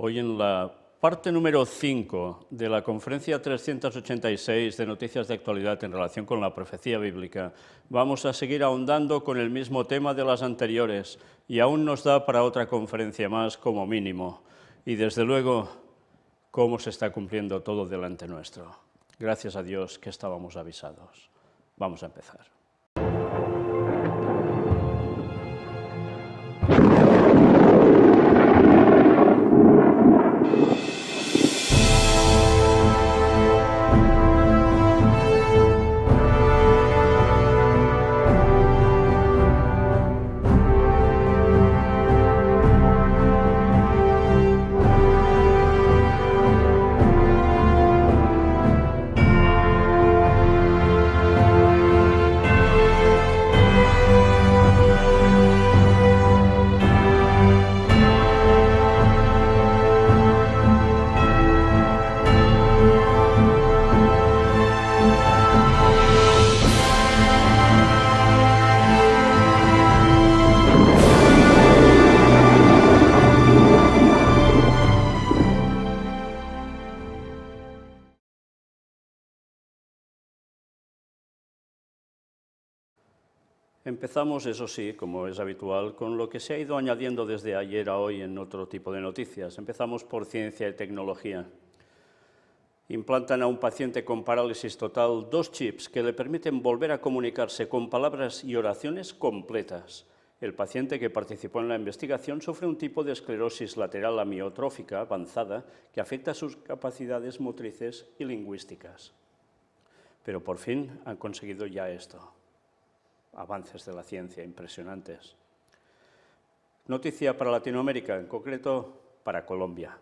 Hoy en la parte número 5 de la conferencia 386 de Noticias de Actualidad en relación con la profecía bíblica, vamos a seguir ahondando con el mismo tema de las anteriores y aún nos da para otra conferencia más como mínimo. Y desde luego, cómo se está cumpliendo todo delante nuestro. Gracias a Dios que estábamos avisados. Vamos a empezar. Empezamos, eso sí, como es habitual, con lo que se ha ido añadiendo desde ayer a hoy en otro tipo de noticias. Empezamos por ciencia y tecnología. Implantan a un paciente con parálisis total 2 chips que le permiten volver a comunicarse con palabras y oraciones completas. El paciente que participó en la investigación sufre un tipo de esclerosis lateral amiotrófica avanzada que afecta sus capacidades motrices y lingüísticas. Pero por fin han conseguido ya esto. Avances de la ciencia impresionantes. Noticia para Latinoamérica, en concreto para Colombia.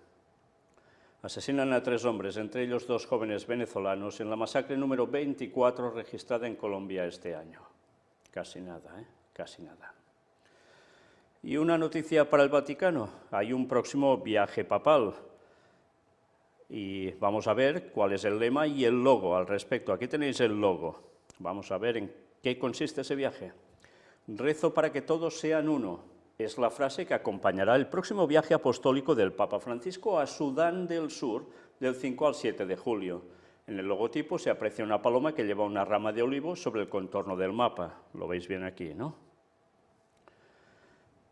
Asesinan a 3 hombres, entre ellos 2 jóvenes venezolanos, en la masacre número 24 registrada en Colombia este año. Casi nada, ¿eh? Casi nada. Y una noticia para el Vaticano. Hay un próximo viaje papal. Y vamos a ver cuál es el lema y el logo al respecto. Aquí tenéis el logo. Vamos a ver en ¿qué consiste ese viaje? Rezo para que todos sean uno. Es la frase que acompañará el próximo viaje apostólico del Papa Francisco a Sudán del Sur del 5 al 7 de julio. En el logotipo se aprecia una paloma que lleva una rama de olivo sobre el contorno del mapa. Lo veis bien aquí, ¿no?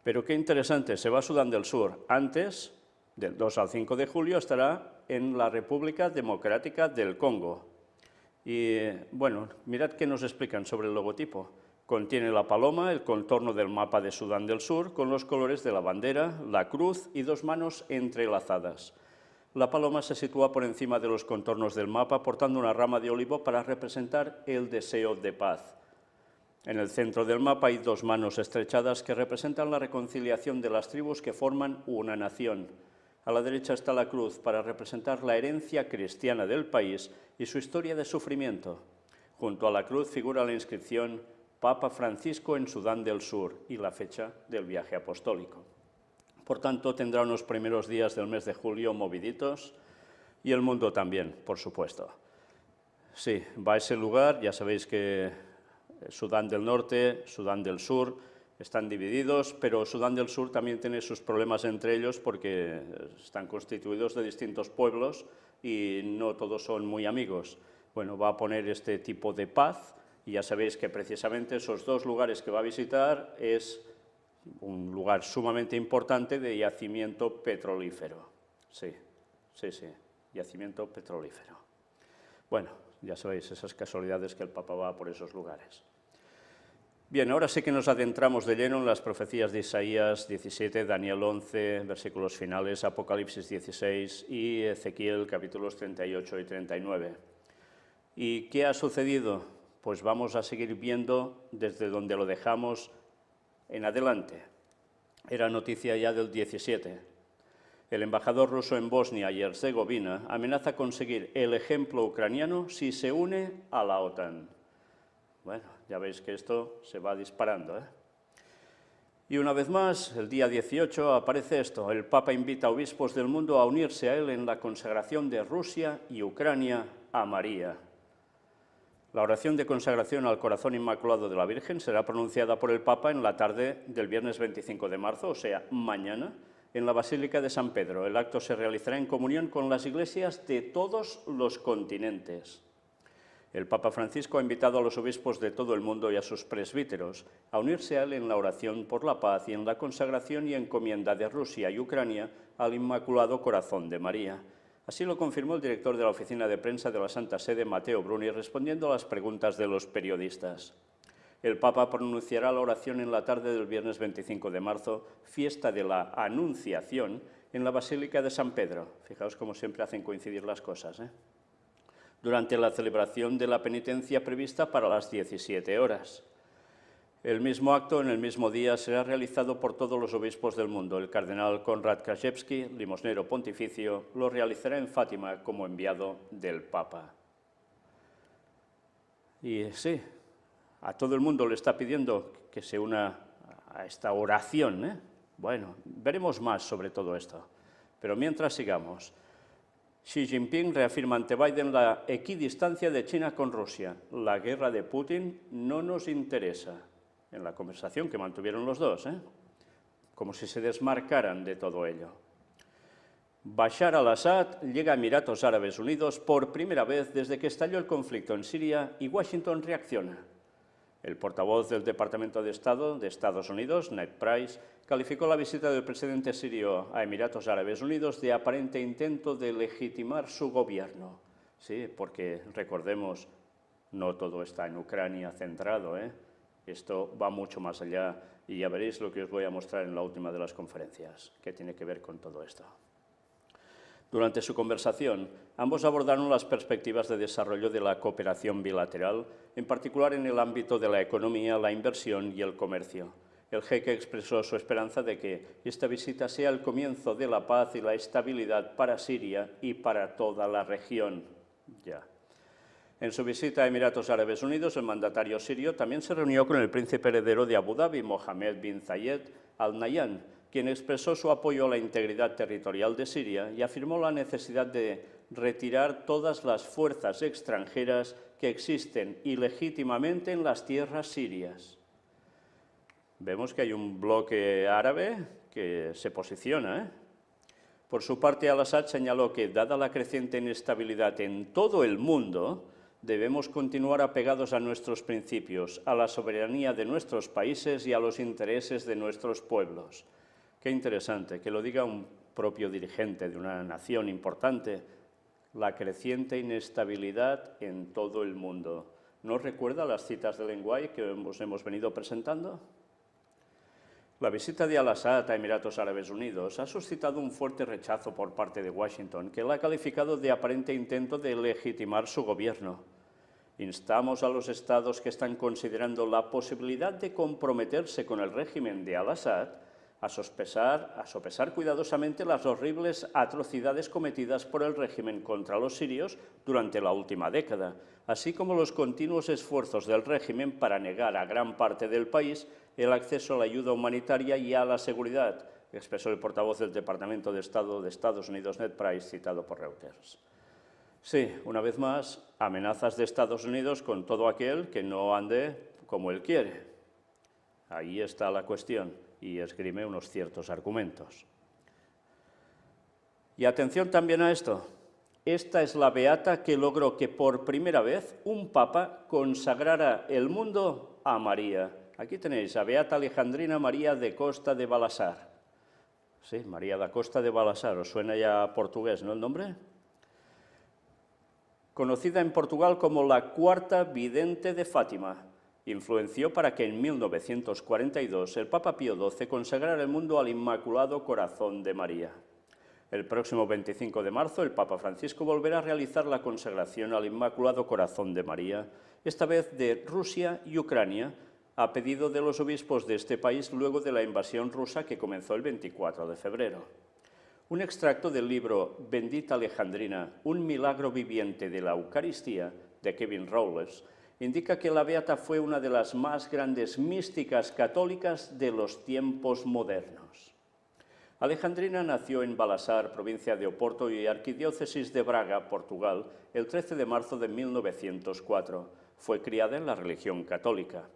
Pero qué interesante, se va a Sudán del Sur. Antes, del 2 al 5 de julio, estará en la República Democrática del Congo. Y bueno, mirad qué nos explican sobre el logotipo. Contiene la paloma, el contorno del mapa de Sudán del Sur, con los colores de la bandera, la cruz y 2 manos entrelazadas. La paloma se sitúa por encima de los contornos del mapa, portando una rama de olivo para representar el deseo de paz. En el centro del mapa hay 2 manos estrechadas que representan la reconciliación de las tribus que forman una nación. A la derecha está la cruz para representar la herencia cristiana del país y su historia de sufrimiento. Junto a la cruz figura la inscripción Papa Francisco en Sudán del Sur y la fecha del viaje apostólico. Por tanto, tendrá unos primeros días del mes de julio moviditos y el mundo también, por supuesto. Sí, va a ese lugar, ya sabéis que Sudán del Norte, Sudán del Sur están divididos, pero Sudán del Sur también tiene sus problemas entre ellos porque están constituidos de distintos pueblos y no todos son muy amigos. Bueno, va a poner este tipo de paz y ya sabéis que precisamente esos 2 lugares que va a visitar es un lugar sumamente importante de yacimiento petrolífero. Sí, yacimiento petrolífero. Bueno, ya sabéis esas casualidades que el Papa va por esos lugares. Bien, ahora sí que nos adentramos de lleno en las profecías de Isaías 17, Daniel 11, versículos finales, Apocalipsis 16 y Ezequiel capítulos 38 y 39. ¿Y qué ha sucedido? Pues vamos a seguir viendo desde donde lo dejamos en adelante. Era noticia ya del 17. El embajador ruso en Bosnia y Herzegovina amenaza con seguir el ejemplo ucraniano si se une a la OTAN. Bueno, ya veis que esto se va disparando, ¿eh? Y una vez más, el día 18 aparece esto. El Papa invita a obispos del mundo a unirse a él en la consagración de Rusia y Ucrania a María. La oración de consagración al corazón inmaculado de la Virgen será pronunciada por el Papa en la tarde del viernes 25 de marzo, o sea, mañana, en la Basílica de San Pedro. El acto se realizará en comunión con las iglesias de todos los continentes. El Papa Francisco ha invitado a los obispos de todo el mundo y a sus presbíteros a unirse a él en la oración por la paz y en la consagración y encomienda de Rusia y Ucrania al Inmaculado Corazón de María. Así lo confirmó el director de la Oficina de Prensa de la Santa Sede, Matteo Bruni, respondiendo a las preguntas de los periodistas. El Papa pronunciará la oración en la tarde del viernes 25 de marzo, fiesta de la Anunciación, en la Basílica de San Pedro. Fijaos cómo siempre hacen coincidir las cosas, durante la celebración de la penitencia prevista para las 17 horas. El mismo acto en el mismo día será realizado por todos los obispos del mundo. El cardenal Konrad Krajewski, limosnero pontificio, lo realizará en Fátima como enviado del Papa. Y sí, a todo el mundo le está pidiendo que se una a esta oración, Bueno, veremos más sobre todo esto. Pero mientras sigamos, Xi Jinping reafirma ante Biden la equidistancia de China con Rusia. La guerra de Putin no nos interesa. En la conversación que mantuvieron los dos, como si se desmarcaran de todo ello. Bashar al-Assad llega a Emiratos Árabes Unidos por primera vez desde que estalló el conflicto en Siria y Washington reacciona. El portavoz del Departamento de Estado de Estados Unidos, Ned Price, calificó la visita del presidente sirio a Emiratos Árabes Unidos de aparente intento de legitimar su gobierno. Sí, porque recordemos, no todo está en Ucrania centrado, Esto va mucho más allá y ya veréis lo que os voy a mostrar en la última de las conferencias, que tiene que ver con todo esto. Durante su conversación, ambos abordaron las perspectivas de desarrollo de la cooperación bilateral, en particular en el ámbito de la economía, la inversión y el comercio. El jeque expresó su esperanza de que esta visita sea el comienzo de la paz y la estabilidad para Siria y para toda la región. En su visita a Emiratos Árabes Unidos, el mandatario sirio también se reunió con el príncipe heredero de Abu Dhabi, Mohammed bin Zayed Al Nahyan, quien expresó su apoyo a la integridad territorial de Siria y afirmó la necesidad de retirar todas las fuerzas extranjeras que existen ilegítimamente en las tierras sirias. Vemos que hay un bloque árabe que se posiciona, Por su parte, al-Assad señaló que, dada la creciente inestabilidad en todo el mundo, debemos continuar apegados a nuestros principios, a la soberanía de nuestros países y a los intereses de nuestros pueblos. Qué interesante que lo diga un propio dirigente de una nación importante, la creciente inestabilidad en todo el mundo. ¿No recuerda las citas de Lenguay que os hemos venido presentando? La visita de al-Assad a Emiratos Árabes Unidos ha suscitado un fuerte rechazo por parte de Washington, que la ha calificado de aparente intento de legitimar su gobierno. Instamos a los estados que están considerando la posibilidad de comprometerse con el régimen de al-Assad a sopesar cuidadosamente las horribles atrocidades cometidas por el régimen contra los sirios durante la última década, así como los continuos esfuerzos del régimen para negar a gran parte del país el acceso a la ayuda humanitaria y a la seguridad, expresó el portavoz del Departamento de Estado de Estados Unidos, Ned Price, citado por Reuters. Sí, una vez más, amenazas de Estados Unidos con todo aquel que no ande como él quiere. Ahí está la cuestión y esgrime unos ciertos argumentos. Y atención también a esto. Esta es la beata que logró que por primera vez un papa consagrara el mundo a María. Aquí tenéis a Beata Alejandrina María de Costa de Balasar. Sí, María da Costa de Balasar, ¿os suena ya portugués, no el nombre? Conocida en Portugal como la cuarta vidente de Fátima, influenció para que en 1942 el Papa Pío XII consagrara el mundo al Inmaculado Corazón de María. El próximo 25 de marzo el Papa Francisco volverá a realizar la consagración al Inmaculado Corazón de María, esta vez de Rusia y Ucrania, a pedido de los obispos de este país luego de la invasión rusa que comenzó el 24 de febrero. Un extracto del libro Bendita Alejandrina, un milagro viviente de la Eucaristía, de Kevin Rowles, indica que la beata fue una de las más grandes místicas católicas de los tiempos modernos. Alejandrina nació en Balasar, provincia de Oporto y arquidiócesis de Braga, Portugal, el 13 de marzo de 1904. Fue criada en la religión católica.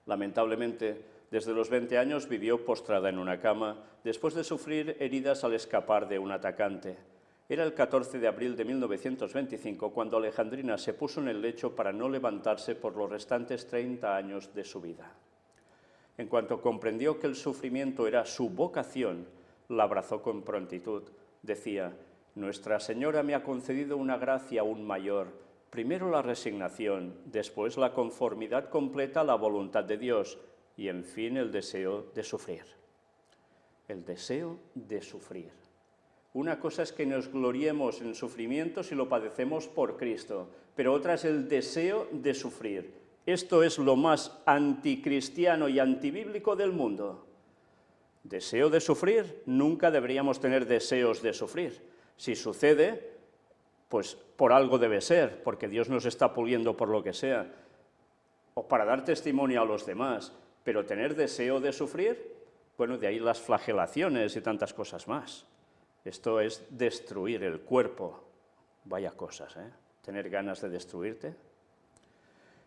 Lamentablemente, Desde los 20 años vivió postrada en una cama, después de sufrir heridas al escapar de un atacante. Era el 14 de abril de 1925 cuando Alejandrina se puso en el lecho para no levantarse por los restantes 30 años de su vida. En cuanto comprendió que el sufrimiento era su vocación, la abrazó con prontitud. Decía: «Nuestra Señora me ha concedido una gracia aún mayor, primero la resignación, después la conformidad completa a la voluntad de Dios y, en fin, el deseo de sufrir». El deseo de sufrir. Una cosa es que nos gloriemos en sufrimiento si lo padecemos por Cristo, pero otra es el deseo de sufrir. Esto es lo más anticristiano y antibíblico del mundo. ¿Deseo de sufrir? Nunca deberíamos tener deseos de sufrir. Si sucede, pues por algo debe ser, porque Dios nos está puliendo por lo que sea, o para dar testimonio a los demás, pero tener deseo de sufrir, bueno, de ahí las flagelaciones y tantas cosas más. Esto es destruir el cuerpo. Vaya cosas, ¿eh? Tener ganas de destruirte.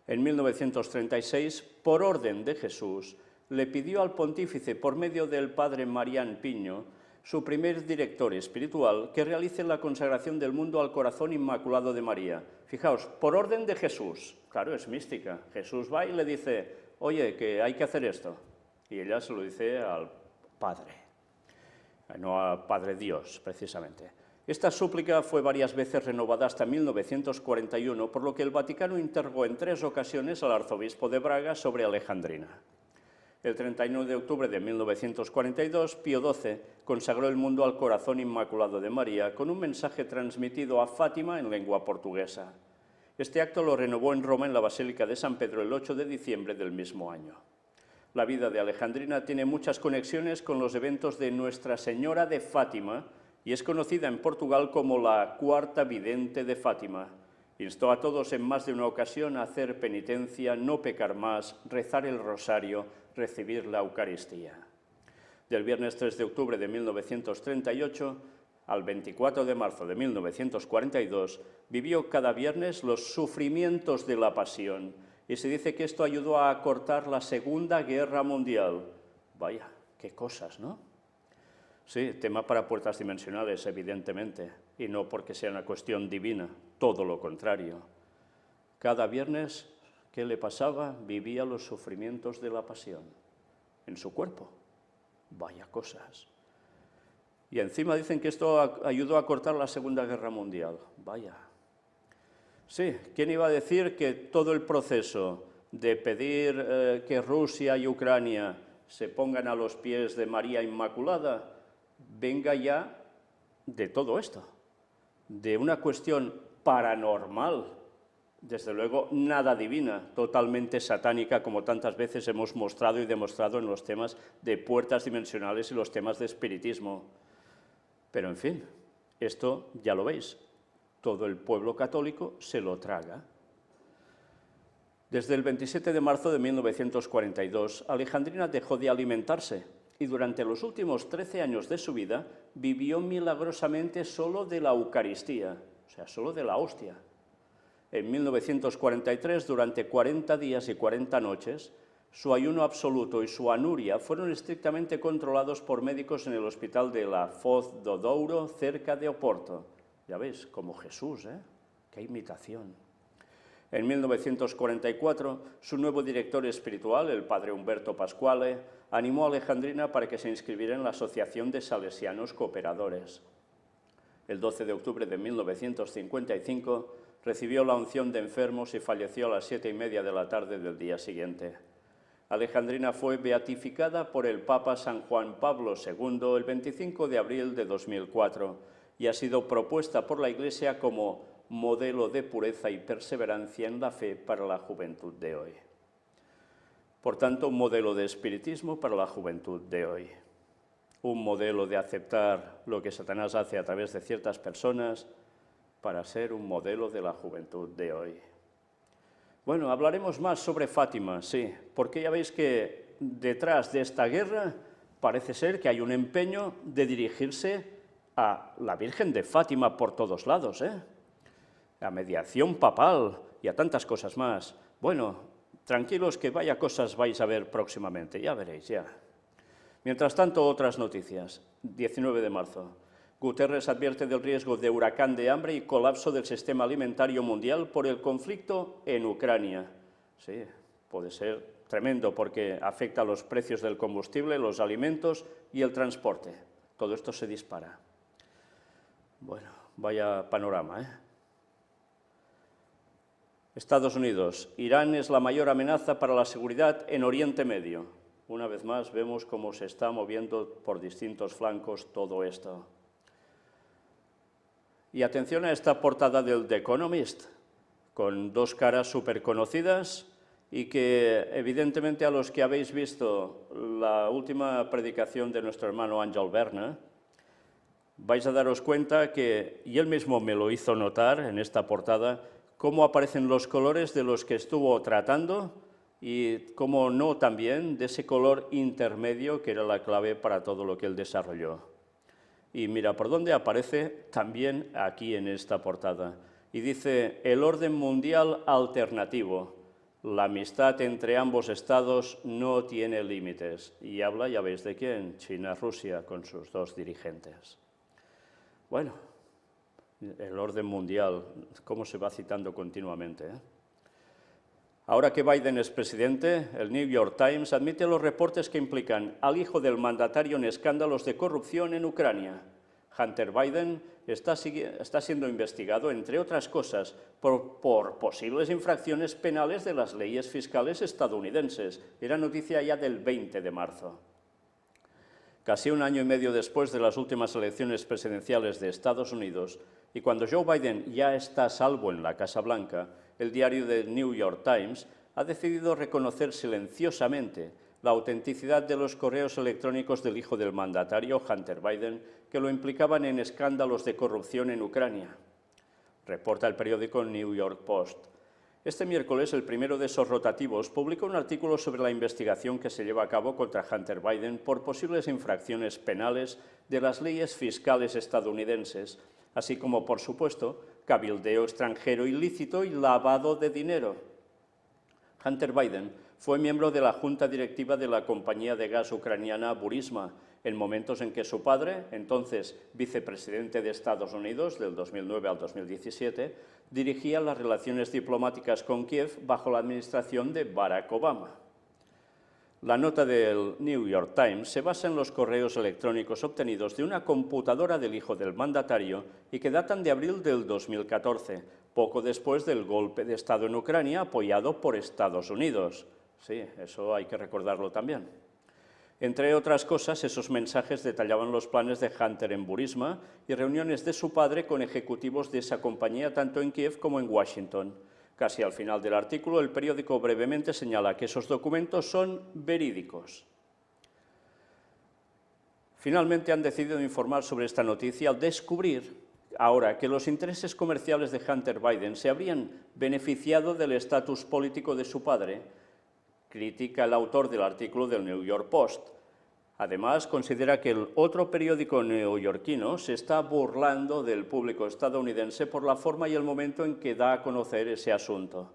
En 1936, por orden de Jesús, le pidió al pontífice, por medio del padre Marián Piño, su primer director espiritual, que realice la consagración del mundo al corazón inmaculado de María. Fijaos, por orden de Jesús. Claro, es mística. Jesús va y le dice: «Oye, que hay que hacer esto». Y ella se lo dice al Padre, no al Padre Dios, precisamente. Esta súplica fue varias veces renovada hasta 1941, por lo que el Vaticano interrogó en 3 ocasiones al arzobispo de Braga sobre Alejandrina. El 31 de octubre de 1942, Pío XII consagró el mundo al corazón inmaculado de María con un mensaje transmitido a Fátima en lengua portuguesa. Este acto lo renovó en Roma en la Basílica de San Pedro el 8 de diciembre del mismo año. La vida de Alejandrina tiene muchas conexiones con los eventos de Nuestra Señora de Fátima y es conocida en Portugal como la cuarta vidente de Fátima. Instó a todos en más de una ocasión a hacer penitencia, no pecar más, rezar el rosario, recibir la Eucaristía. Del viernes 3 de octubre de 1938 al 24 de marzo de 1942 vivió cada viernes los sufrimientos de la Pasión, y se dice que esto ayudó a acortar la Segunda Guerra Mundial. Vaya, qué cosas, ¿no? Sí, tema para puertas dimensionales, evidentemente, y no porque sea una cuestión divina, todo lo contrario. Cada viernes, ¿qué le pasaba? Vivía los sufrimientos de la Pasión en su cuerpo. Vaya cosas. Y encima dicen que esto ayudó a acortar la Segunda Guerra Mundial. Vaya. Sí, ¿quién iba a decir que todo el proceso de pedir que Rusia y Ucrania se pongan a los pies de María Inmaculada venga ya de todo esto? De una cuestión paranormal, desde luego nada divina, totalmente satánica, como tantas veces hemos mostrado y demostrado en los temas de puertas dimensionales y los temas de espiritismo. Pero en fin, esto ya lo veis. Todo el pueblo católico se lo traga. Desde el 27 de marzo de 1942, Alejandrina dejó de alimentarse y durante los últimos 13 años de su vida vivió milagrosamente solo de la Eucaristía, o sea, solo de la hostia. En 1943, durante 40 días y 40 noches, su ayuno absoluto y su anuria fueron estrictamente controlados por médicos en el hospital de la Foz do Douro, cerca de Oporto. Ya veis, como Jesús, ¿eh? ¡Qué imitación! En 1944, su nuevo director espiritual, el padre Humberto Pasquale, animó a Alejandrina para que se inscribiera en la Asociación de Salesianos Cooperadores. El 12 de octubre de 1955 recibió la unción de enfermos y falleció a las 7:30 de la tarde del día siguiente. Alejandrina fue beatificada por el Papa San Juan Pablo II el 25 de abril de 2004 y ha sido propuesta por la Iglesia como modelo de pureza y perseverancia en la fe para la juventud de hoy. Por tanto, un modelo de espiritismo para la juventud de hoy. Un modelo de aceptar lo que Satanás hace a través de ciertas personas para ser un modelo de la juventud de hoy. Bueno, hablaremos más sobre Fátima, sí, porque ya veis que detrás de esta guerra parece ser que hay un empeño de dirigirse a la Virgen de Fátima por todos lados, ¿eh? A mediación papal y a tantas cosas más. Bueno, Tranquilos que vaya cosas vais a ver próximamente, ya veréis, ya. Mientras tanto, otras noticias. 19 de marzo. Guterres advierte del riesgo de huracán de hambre y colapso del sistema alimentario mundial por el conflicto en Ucrania. Sí, puede ser tremendo porque afecta a los precios del combustible, los alimentos y el transporte. Todo esto se dispara. Bueno, vaya panorama, ¿eh? Estados Unidos. Irán es la mayor amenaza para la seguridad en Oriente Medio. Una vez más vemos cómo se está moviendo por distintos flancos todo esto. Y atención a esta portada del The Economist, con dos caras súper conocidas y que evidentemente a los que habéis visto la última predicación de nuestro hermano Ángel Berna, vais a daros cuenta que, y él mismo me lo hizo notar en esta portada, cómo aparecen los colores de los que estuvo tratando y cómo no también de ese color intermedio que era la clave para todo lo que él desarrolló. Y mira por dónde aparece también aquí en esta portada. Y dice, el orden mundial alternativo. La amistad entre ambos estados no tiene límites. Y habla, ya veis de quién, China-Rusia, con sus dos dirigentes. Bueno, el orden mundial, cómo se va citando continuamente, ¿eh? Ahora que Biden es presidente, el New York Times admite los reportes que implican al hijo del mandatario en escándalos de corrupción en Ucrania. Hunter Biden está siendo investigado, entre otras cosas, por posibles infracciones penales de las leyes fiscales estadounidenses. Era noticia ya del 20 de marzo. Casi un año y medio después de las últimas elecciones presidenciales de Estados Unidos, y cuando Joe Biden ya está a salvo en la Casa Blanca, el diario The New York Times ha decidido reconocer silenciosamente la autenticidad de los correos electrónicos del hijo del mandatario, Hunter Biden, que lo implicaban en escándalos de corrupción en Ucrania. Reporta el periódico New York Post. Este miércoles, el primero de esos rotativos publicó un artículo sobre la investigación que se lleva a cabo contra Hunter Biden por posibles infracciones penales de las leyes fiscales estadounidenses, así como, por supuesto, cabildeo extranjero ilícito y lavado de dinero. Hunter Biden fue miembro de la junta directiva de la compañía de gas ucraniana Burisma, en momentos en que su padre, entonces vicepresidente de Estados Unidos del 2009 al 2017, dirigía las relaciones diplomáticas con Kiev bajo la administración de Barack Obama. La nota del New York Times se basa en los correos electrónicos obtenidos de una computadora del hijo del mandatario y que datan de abril del 2014, poco después del golpe de Estado en Ucrania apoyado por Estados Unidos. Sí, eso hay que recordarlo también. Entre otras cosas, esos mensajes detallaban los planes de Hunter en Burisma y reuniones de su padre con ejecutivos de esa compañía tanto en Kiev como en Washington. Casi al final del artículo, el periódico brevemente señala que esos documentos son verídicos. Finalmente han decidido informar sobre esta noticia al descubrir ahora que los intereses comerciales de Hunter Biden se habrían beneficiado del estatus político de su padre, critica el autor del artículo del New York Post. Además, considera que el otro periódico neoyorquino se está burlando del público estadounidense por la forma y el momento en que da a conocer ese asunto.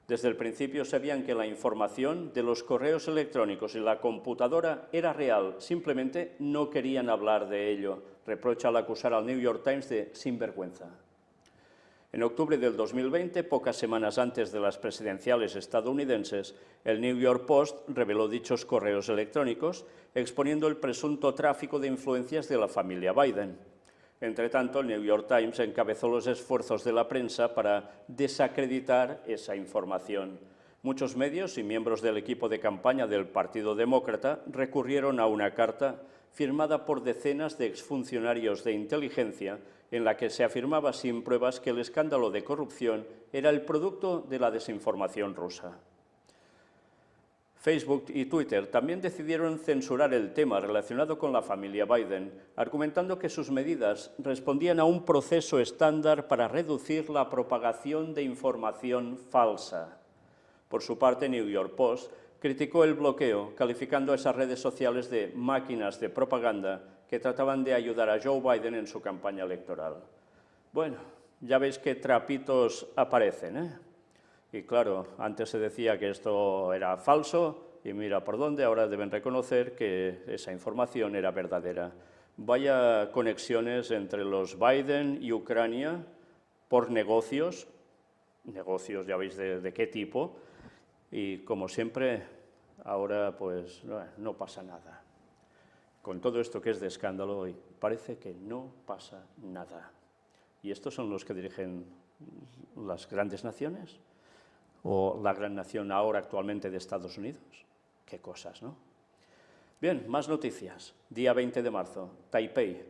Desde el principio sabían que la información de los correos electrónicos y la computadora era real, simplemente no querían hablar de ello, reprocha al acusar al New York Times de sinvergüenza. En octubre del 2020, pocas semanas antes de las presidenciales estadounidenses, el New York Post reveló dichos correos electrónicos, exponiendo el presunto tráfico de influencias de la familia Biden. Entretanto, el New York Times encabezó los esfuerzos de la prensa para desacreditar esa información. Muchos medios y miembros del equipo de campaña del Partido Demócrata recurrieron a una carta firmada por decenas de exfuncionarios de inteligencia en la que se afirmaba sin pruebas que el escándalo de corrupción era el producto de la desinformación rusa. Facebook y Twitter también decidieron censurar el tema relacionado con la familia Biden, argumentando que sus medidas respondían a un proceso estándar para reducir la propagación de información falsa. Por su parte, New York Post criticó el bloqueo, calificando a esas redes sociales de máquinas de propaganda que trataban de ayudar a Joe Biden en su campaña electoral. Bueno, ya veis qué trapitos aparecen, ¿eh? Y claro, antes se decía que esto era falso, y mira por dónde, ahora deben reconocer que esa información era verdadera. Vaya conexiones entre los Biden y Ucrania por negocios ya veis de qué tipo, y como siempre, ahora pues no pasa nada. Con todo esto que es de escándalo hoy, parece que no pasa nada. ¿Y estos son los que dirigen las grandes naciones? ¿O la gran nación ahora actualmente de Estados Unidos? Qué cosas, ¿no? Bien, más noticias. Día 20 de marzo, Taipei.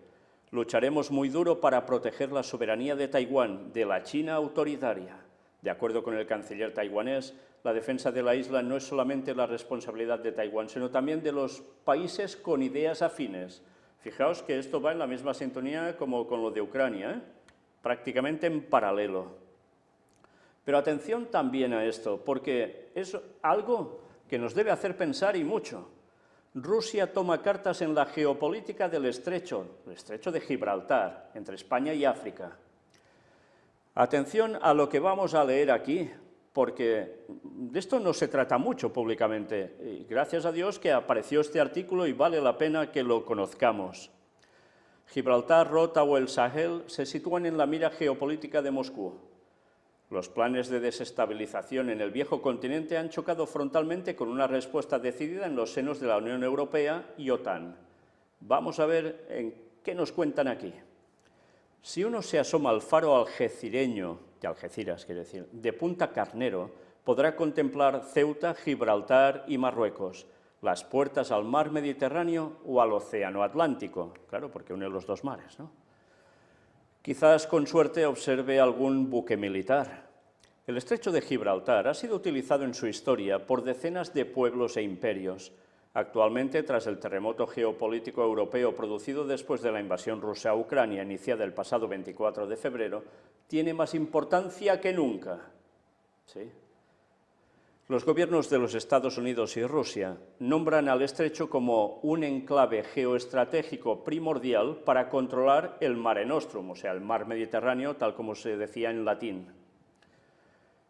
Lucharemos muy duro para proteger la soberanía de Taiwán de la China autoritaria. De acuerdo con el canciller taiwanés, la defensa de la isla no es solamente la responsabilidad de Taiwán, sino también de los países con ideas afines. Fijaos que esto va en la misma sintonía como con lo de Ucrania, ¿eh? Prácticamente en paralelo. Pero atención también a esto, porque es algo que nos debe hacer pensar y mucho. Rusia toma cartas en la geopolítica del estrecho, el estrecho de Gibraltar, entre España y África. Atención a lo que vamos a leer aquí, porque de esto no se trata mucho públicamente. Y gracias a Dios que apareció este artículo y vale la pena que lo conozcamos. Gibraltar, Rota o el Sahel se sitúan en la mira geopolítica de Moscú. Los planes de desestabilización en el viejo continente han chocado frontalmente con una respuesta decidida en los senos de la Unión Europea y OTAN. Vamos a ver en qué nos cuentan aquí. Si uno se asoma al faro algecireño, de Algeciras quiere decir, de Punta Carnero, podrá contemplar Ceuta, Gibraltar y Marruecos, las puertas al mar Mediterráneo o al océano Atlántico, claro, porque une los dos mares, ¿no? Quizás con suerte observe algún buque militar. El estrecho de Gibraltar ha sido utilizado en su historia por decenas de pueblos e imperios. Actualmente, tras el terremoto geopolítico europeo producido después de la invasión rusa a Ucrania, iniciada el pasado 24 de febrero, tiene más importancia que nunca. ¿Sí? Los gobiernos de los Estados Unidos y Rusia nombran al estrecho como un enclave geoestratégico primordial para controlar el Mare Nostrum, o sea, el mar Mediterráneo, tal como se decía en latín.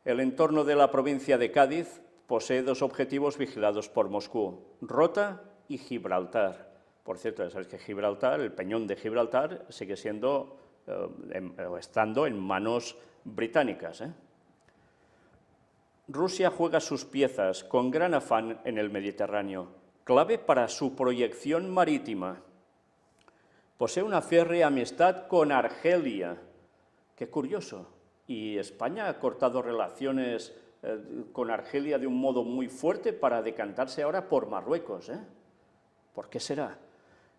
El entorno de la provincia de Cádiz posee dos objetivos vigilados por Moscú, Rota y Gibraltar. Por cierto, ya sabéis que Gibraltar, el peñón de Gibraltar, sigue siendo, estando en manos británicas, ¿eh? Rusia juega sus piezas con gran afán en el Mediterráneo, clave para su proyección marítima. Posee una férrea amistad con Argelia. Qué curioso. Y España ha cortado relaciones con Argelia de un modo muy fuerte para decantarse ahora por Marruecos, ¿eh? ¿Por qué será?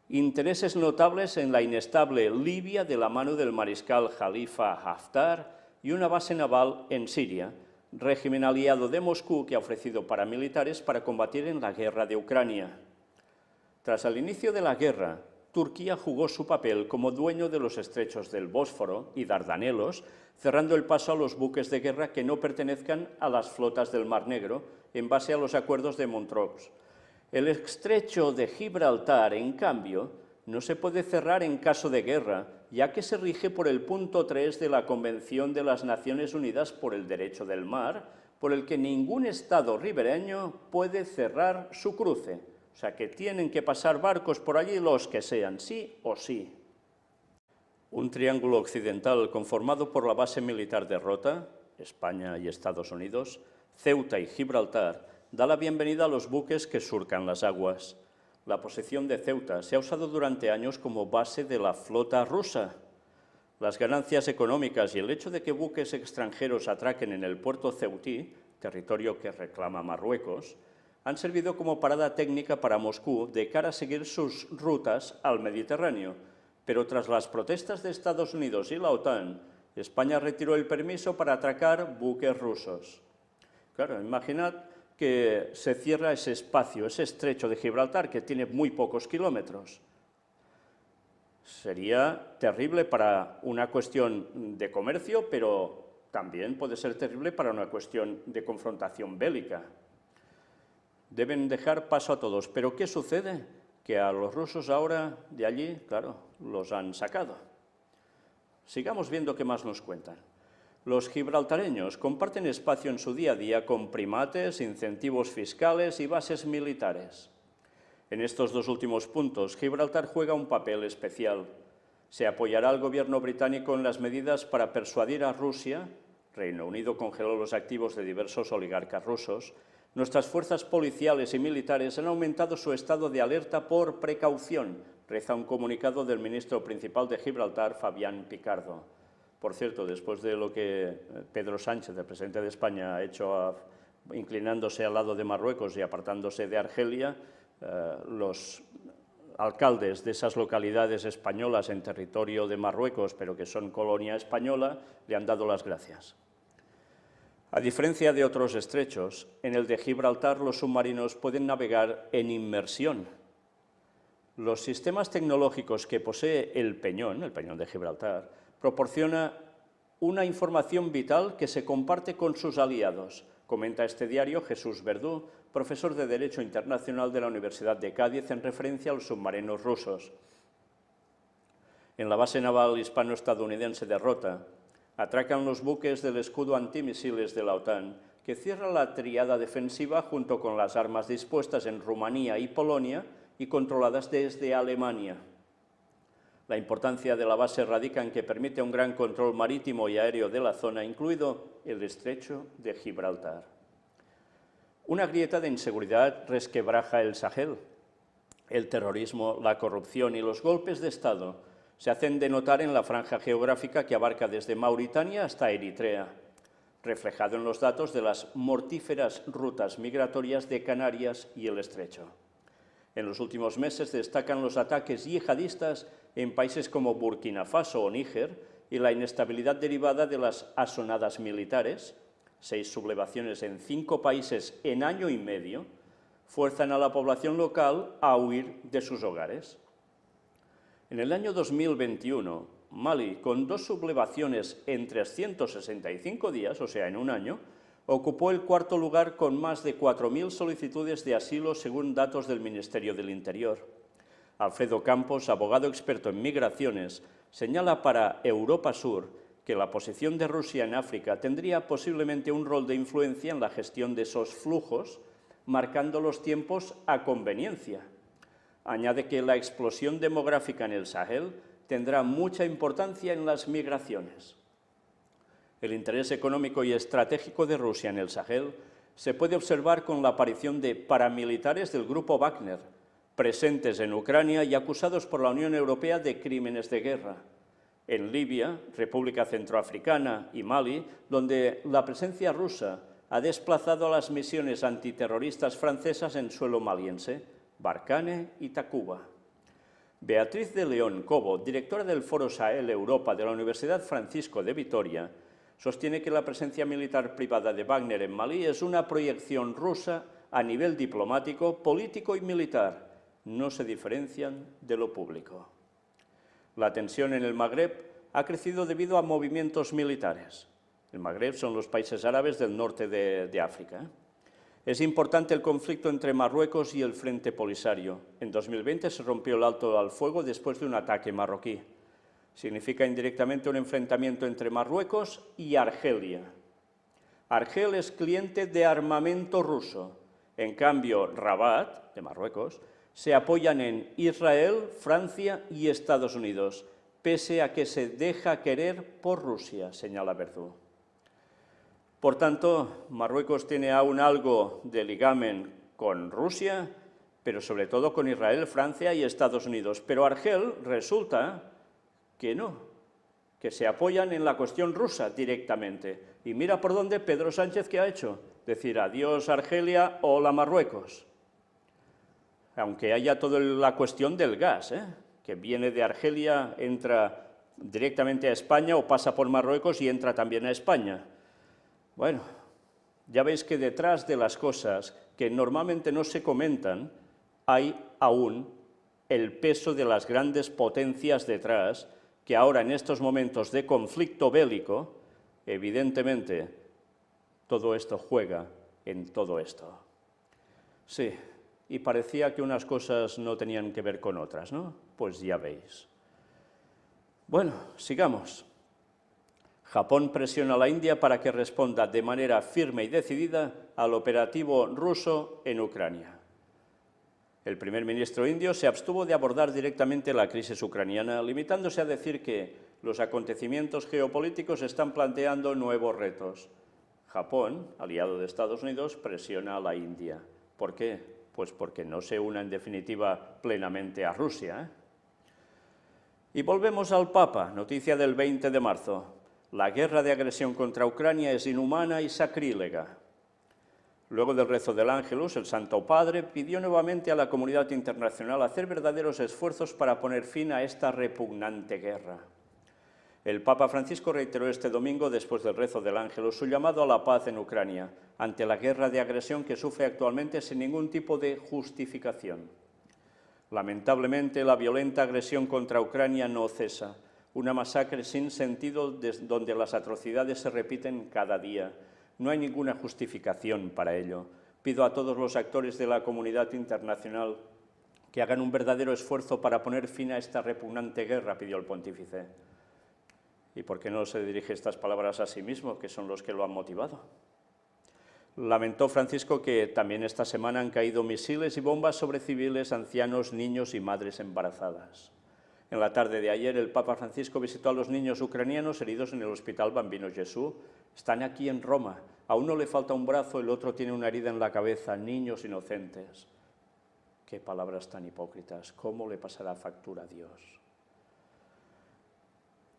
Intereses notables en la inestable Libia de la mano del mariscal Khalifa Haftar y una base naval en Siria, régimen aliado de Moscú que ha ofrecido paramilitares para combatir en la guerra de Ucrania. Tras el inicio de la guerra, Turquía jugó su papel como dueño de los estrechos del Bósforo y Dardanelos, cerrando el paso a los buques de guerra que no pertenezcan a las flotas del Mar Negro, en base a los acuerdos de Montreux. El estrecho de Gibraltar, en cambio, no se puede cerrar en caso de guerra, ya que se rige por el punto 3 de la Convención de las Naciones Unidas por el Derecho del Mar, por el que ningún Estado ribereño puede cerrar su cruce. O sea, que tienen que pasar barcos por allí los que sean, sí o sí. Un triángulo occidental conformado por la base militar de Rota, España y Estados Unidos, Ceuta y Gibraltar, da la bienvenida a los buques que surcan las aguas. La posición de Ceuta se ha usado durante años como base de la flota rusa. Las ganancias económicas y el hecho de que buques extranjeros atraquen en el puerto ceutí, territorio que reclama Marruecos, han servido como parada técnica para Moscú de cara a seguir sus rutas al Mediterráneo. Pero tras las protestas de Estados Unidos y la OTAN, España retiró el permiso para atracar buques rusos. Claro, imaginad que se cierra ese espacio, ese estrecho de Gibraltar, que tiene muy pocos kilómetros. Sería terrible para una cuestión de comercio, pero también puede ser terrible para una cuestión de confrontación bélica. Deben dejar paso a todos. ¿Pero qué sucede? Que a los rusos ahora de allí, claro, los han sacado. Sigamos viendo qué más nos cuentan. Los gibraltareños comparten espacio en su día a día con primates, incentivos fiscales y bases militares. En estos dos últimos puntos, Gibraltar juega un papel especial. Se apoyará al gobierno británico en las medidas para persuadir a Rusia. Reino Unido congeló los activos de diversos oligarcas rusos. Nuestras fuerzas policiales y militares han aumentado su estado de alerta por precaución, reza un comunicado del ministro principal de Gibraltar, Fabián Picardo. Por cierto, después de lo que Pedro Sánchez, el presidente de España, ha hecho inclinándose al lado de Marruecos y apartándose de Argelia, los alcaldes de esas localidades españolas en territorio de Marruecos, pero que son colonia española, le han dado las gracias. A diferencia de otros estrechos, en el de Gibraltar los submarinos pueden navegar en inmersión. Los sistemas tecnológicos que posee el Peñón de Gibraltar, proporciona una información vital que se comparte con sus aliados, comenta este diario Jesús Verdú, profesor de Derecho Internacional de la Universidad de Cádiz, en referencia a los submarinos rusos. En la base naval hispano-estadounidense de Rota, atracan los buques del escudo antimisiles de la OTAN, que cierra la triada defensiva junto con las armas dispuestas en Rumanía y Polonia y controladas desde Alemania. La importancia de la base radica en que permite un gran control marítimo y aéreo de la zona, incluido el estrecho de Gibraltar. Una grieta de inseguridad resquebraja el Sahel. El terrorismo, la corrupción y los golpes de Estado se hacen de notar en la franja geográfica que abarca desde Mauritania hasta Eritrea, reflejado en los datos de las mortíferas rutas migratorias de Canarias y el Estrecho. En los últimos meses destacan los ataques yihadistas en países como Burkina Faso o Níger y la inestabilidad derivada de las asonadas militares, 6 sublevaciones en 5 países en año y medio, fuerzan a la población local a huir de sus hogares. En el año 2021, Mali, con 2 sublevaciones en 365 días, o sea, en un año, ocupó el 4º lugar con más de 4.000 solicitudes de asilo según datos del Ministerio del Interior. Alfredo Campos, abogado experto en migraciones, señala para Europa Sur que la posición de Rusia en África tendría posiblemente un rol de influencia en la gestión de esos flujos, marcando los tiempos a conveniencia. Añade que la explosión demográfica en el Sahel tendrá mucha importancia en las migraciones. El interés económico y estratégico de Rusia en el Sahel se puede observar con la aparición de paramilitares del grupo Wagner, presentes en Ucrania y acusados por la Unión Europea de crímenes de guerra. En Libia, República Centroafricana y Mali, donde la presencia rusa ha desplazado a las misiones antiterroristas francesas en suelo maliense, Barkhane y Takuba. Beatriz de León Cobo, directora del Foro Sahel Europa de la Universidad Francisco de Vitoria, sostiene que la presencia militar privada de Wagner en Malí es una proyección rusa a nivel diplomático, político y militar. No se diferencian de lo público. La tensión en el Magreb ha crecido debido a movimientos militares. El Magreb son los países árabes del norte de África. Es importante el conflicto entre Marruecos y el Frente Polisario. En 2020 se rompió el alto al fuego después de un ataque marroquí. Significa indirectamente un enfrentamiento entre Marruecos y Argelia. Argel es cliente de armamento ruso. En cambio, Rabat, de Marruecos, se apoyan en Israel, Francia y Estados Unidos, pese a que se deja querer por Rusia, señala Verdú. Por tanto, Marruecos tiene aún algo de ligamen con Rusia, pero sobre todo con Israel, Francia y Estados Unidos. Pero Argel resulta que no, que se apoyan en la cuestión rusa directamente. Y mira por dónde Pedro Sánchez, ¿qué ha hecho? Decir adiós Argelia, hola Marruecos. Aunque haya toda la cuestión del gas, que viene de Argelia, entra directamente a España o pasa por Marruecos y entra también a España. Bueno, ya veis que detrás de las cosas que normalmente no se comentan, hay aún el peso de las grandes potencias detrás, que ahora en estos momentos de conflicto bélico, evidentemente, todo esto juega en todo esto. Sí, y parecía que unas cosas no tenían que ver con otras, ¿no? Pues ya veis. Bueno, sigamos. Japón presiona a la India para que responda de manera firme y decidida al operativo ruso en Ucrania. El primer ministro indio se abstuvo de abordar directamente la crisis ucraniana, limitándose a decir que los acontecimientos geopolíticos están planteando nuevos retos. Japón, aliado de Estados Unidos, presiona a la India. ¿Por qué? Pues porque no se una en definitiva plenamente a Rusia. Y volvemos al Papa, noticia del 20 de marzo. La guerra de agresión contra Ucrania es inhumana y sacrílega. Luego del rezo del Ángelus, el Santo Padre pidió nuevamente a la comunidad internacional hacer verdaderos esfuerzos para poner fin a esta repugnante guerra. El Papa Francisco reiteró este domingo, después del rezo del Ángelus, su llamado a la paz en Ucrania, ante la guerra de agresión que sufre actualmente sin ningún tipo de justificación. Lamentablemente, la violenta agresión contra Ucrania no cesa, una masacre sin sentido donde las atrocidades se repiten cada día. No hay ninguna justificación para ello. Pido a todos los actores de la comunidad internacional que hagan un verdadero esfuerzo para poner fin a esta repugnante guerra, pidió el pontífice. ¿Y por qué no se dirige estas palabras a sí mismo, que son los que lo han motivado? Lamentó Francisco que también esta semana han caído misiles y bombas sobre civiles, ancianos, niños y madres embarazadas. En la tarde de ayer, el Papa Francisco visitó a los niños ucranianos heridos en el Hospital Bambino Gesù. Están aquí en Roma. A uno le falta un brazo, el otro tiene una herida en la cabeza. Niños inocentes. Qué palabras tan hipócritas. ¿Cómo le pasará factura a Dios?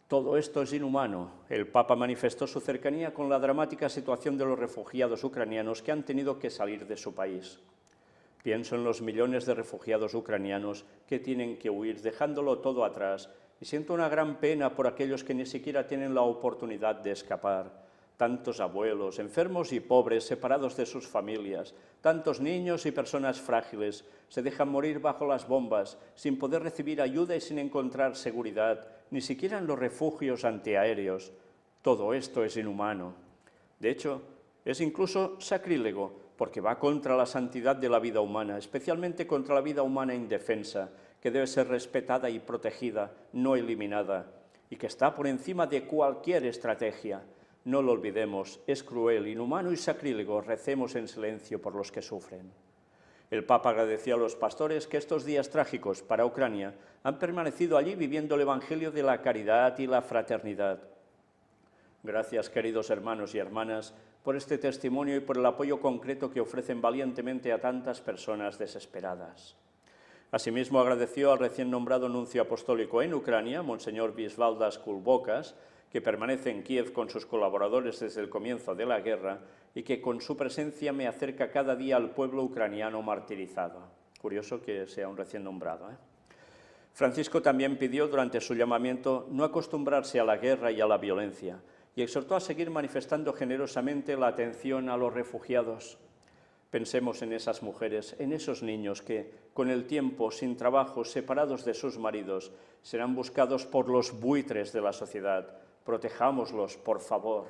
Todo esto es inhumano. El Papa manifestó su cercanía con la dramática situación de los refugiados ucranianos que han tenido que salir de su país. Pienso en los millones de refugiados ucranianos que tienen que huir dejándolo todo atrás y siento una gran pena por aquellos que ni siquiera tienen la oportunidad de escapar. Tantos abuelos, enfermos y pobres, separados de sus familias, tantos niños y personas frágiles, se dejan morir bajo las bombas, sin poder recibir ayuda y sin encontrar seguridad, ni siquiera en los refugios antiaéreos. Todo esto es inhumano. De hecho, es incluso sacrílego, porque va contra la santidad de la vida humana, especialmente contra la vida humana indefensa, que debe ser respetada y protegida, no eliminada, y que está por encima de cualquier estrategia. No lo olvidemos, es cruel, inhumano y sacrílego, recemos en silencio por los que sufren. El Papa agradeció a los pastores que estos días trágicos para Ucrania han permanecido allí viviendo el Evangelio de la caridad y la fraternidad. Gracias, queridos hermanos y hermanas, por este testimonio y por el apoyo concreto que ofrecen valientemente a tantas personas desesperadas. Asimismo, agradeció al recién nombrado nuncio apostólico en Ucrania, Monseñor Visvaldas Kulbokas, que permanece en Kiev con sus colaboradores desde el comienzo de la guerra y que con su presencia me acerca cada día al pueblo ucraniano martirizado. Curioso que sea un recién nombrado, Francisco también pidió durante su llamamiento no acostumbrarse a la guerra y a la violencia y exhortó a seguir manifestando generosamente la atención a los refugiados. Pensemos en esas mujeres, en esos niños que, con el tiempo, sin trabajo, separados de sus maridos, serán buscados por los buitres de la sociedad. Protejámoslos, por favor.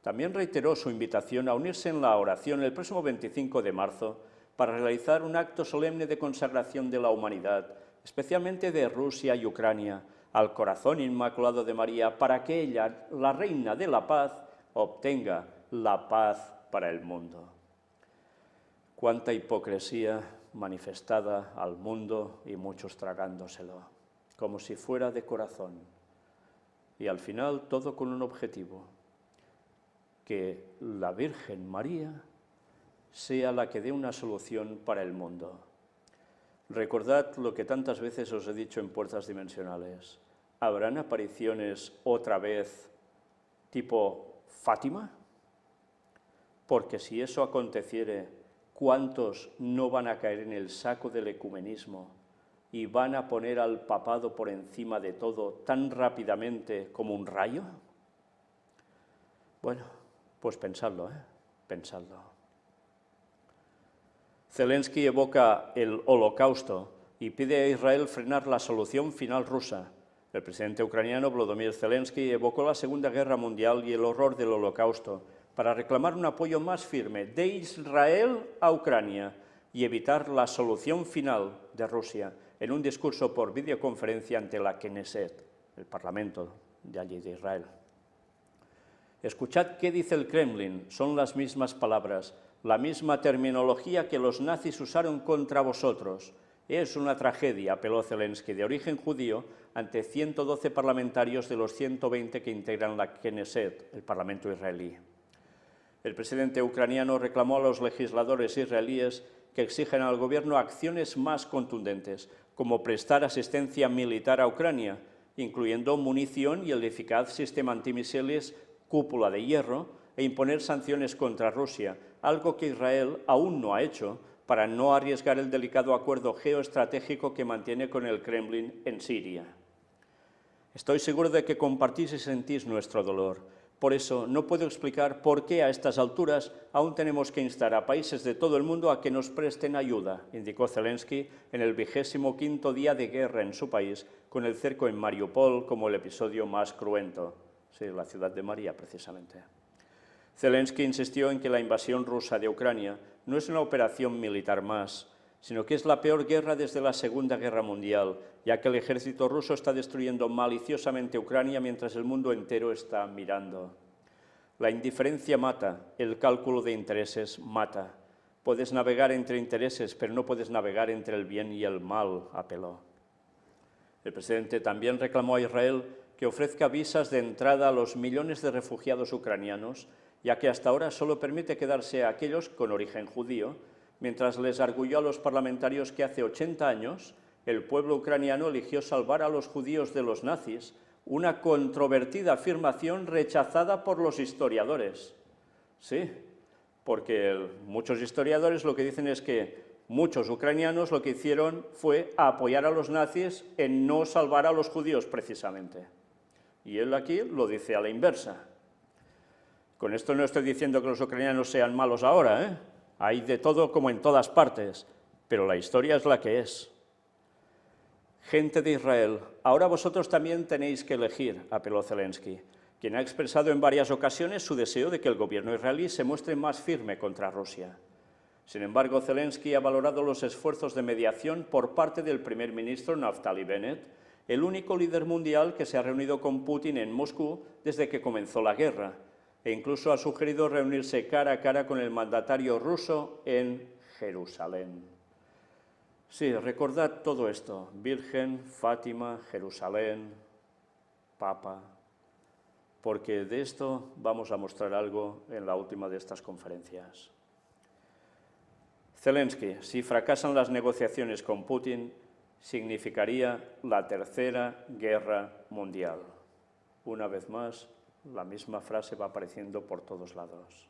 También reiteró su invitación a unirse en la oración el próximo 25 de marzo para realizar un acto solemne de consagración de la humanidad, especialmente de Rusia y Ucrania, al corazón inmaculado de María, para que ella, la reina de la paz, obtenga la paz para el mundo. Cuánta hipocresía manifestada al mundo y muchos tragándoselo, como si fuera de corazón. Y al final todo con un objetivo, que la Virgen María sea la que dé una solución para el mundo. Recordad lo que tantas veces os he dicho en Puertas Dimensionales. ¿Habrán apariciones otra vez tipo Fátima? Porque si eso aconteciere, ¿cuántos no van a caer en el saco del ecumenismo y van a poner al papado por encima de todo tan rápidamente como un rayo? Bueno, pues pensadlo, pensadlo. Zelensky evoca el Holocausto y pide a Israel frenar la solución final rusa. El presidente ucraniano Volodymyr Zelensky evocó la Segunda Guerra Mundial y el horror del Holocausto para reclamar un apoyo más firme de Israel a Ucrania y evitar la solución final de Rusia en un discurso por videoconferencia ante la Knesset, el Parlamento de allí de Israel. Escuchad qué dice el Kremlin, son las mismas palabras, la misma terminología que los nazis usaron contra vosotros. Es una tragedia, apeló Zelensky, de origen judío, ante 112 parlamentarios de los 120 que integran la Knesset, el Parlamento israelí. El presidente ucraniano reclamó a los legisladores israelíes que exigen al gobierno acciones más contundentes, como prestar asistencia militar a Ucrania, incluyendo munición y el eficaz sistema antimisiles Cúpula de Hierro, e imponer sanciones contra Rusia, algo que Israel aún no ha hecho para no arriesgar el delicado acuerdo geoestratégico que mantiene con el Kremlin en Siria. Estoy seguro de que compartís y sentís nuestro dolor. Por eso, no puedo explicar por qué a estas alturas aún tenemos que instar a países de todo el mundo a que nos presten ayuda, indicó Zelensky en el 25º día de guerra en su país, con el cerco en Mariupol como el episodio más cruento. Sí, la ciudad de María, precisamente. Zelensky insistió en que la invasión rusa de Ucrania no es una operación militar más, sino que es la peor guerra desde la Segunda Guerra Mundial, ya que el ejército ruso está destruyendo maliciosamente Ucrania mientras el mundo entero está mirando. La indiferencia mata, el cálculo de intereses mata. Puedes navegar entre intereses, pero no puedes navegar entre el bien y el mal, apeló. El presidente también reclamó a Israel que ofrezca visas de entrada a los millones de refugiados ucranianos, ya que hasta ahora solo permite quedarse a aquellos con origen judío, mientras les arguyó a los parlamentarios que hace 80 años el pueblo ucraniano eligió salvar a los judíos de los nazis, una controvertida afirmación rechazada por los historiadores. Sí, porque muchos historiadores lo que dicen es que muchos ucranianos lo que hicieron fue apoyar a los nazis en no salvar a los judíos precisamente. Y él aquí lo dice a la inversa. Con esto no estoy diciendo que los ucranianos sean malos ahora, ¿eh? Hay de todo como en todas partes, pero la historia es la que es. Gente de Israel, ahora vosotros también tenéis que elegir, apeló Zelensky, quien ha expresado en varias ocasiones su deseo de que el gobierno israelí se muestre más firme contra Rusia. Sin embargo, Zelensky ha valorado los esfuerzos de mediación por parte del primer ministro Naftali Bennett, el único líder mundial que se ha reunido con Putin en Moscú desde que comenzó la guerra, e incluso ha sugerido reunirse cara a cara con el mandatario ruso en Jerusalén. Sí, recordad todo esto, Virgen, Fátima, Jerusalén, Papa, porque de esto vamos a mostrar algo en la última de estas conferencias. Zelensky, si fracasan las negociaciones con Putin, significaría la Tercera Guerra Mundial. Una vez más, la misma frase va apareciendo por todos lados.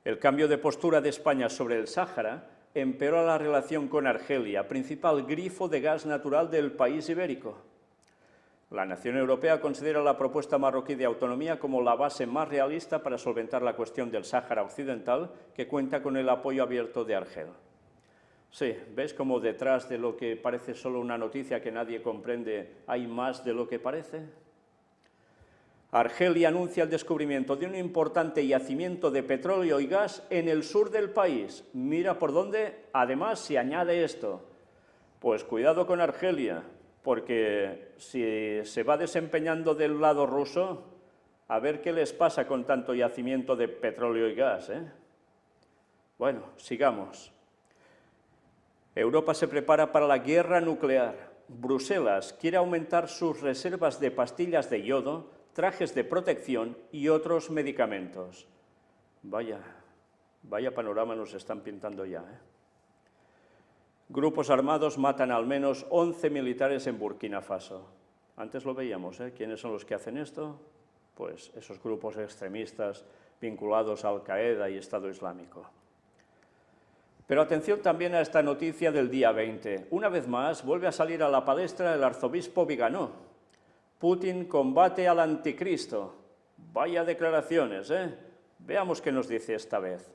El cambio de postura de España sobre el Sáhara empeoró la relación con Argelia, principal grifo de gas natural del país ibérico. La nación europea considera la propuesta marroquí de autonomía como la base más realista para solventar la cuestión del Sáhara Occidental, que cuenta con el apoyo abierto de Argel. Sí, ¿ves cómo detrás de lo que parece solo una noticia que nadie comprende hay más de lo que parece? Argelia anuncia el descubrimiento de un importante yacimiento de petróleo y gas en el sur del país. Mira por dónde, además, se añade esto. Pues cuidado con Argelia, porque si se va desempeñando del lado ruso, a ver qué les pasa con tanto yacimiento de petróleo y gas, ¿eh? Bueno, sigamos. Europa se prepara para la guerra nuclear. Bruselas quiere aumentar sus reservas de pastillas de yodo, trajes de protección y otros medicamentos. Vaya panorama nos están pintando ya, ¿eh? Grupos armados matan al menos 11 militares en Burkina Faso. Antes lo veíamos, ¿eh? ¿Quiénes son los que hacen esto? Pues esos grupos extremistas vinculados a Al-Qaeda y Estado Islámico. Pero atención también a esta noticia del día 20. Una vez más vuelve a salir a la palestra el arzobispo Viganò. Putin combate al anticristo. Vaya declaraciones, ¿eh? Veamos qué nos dice esta vez.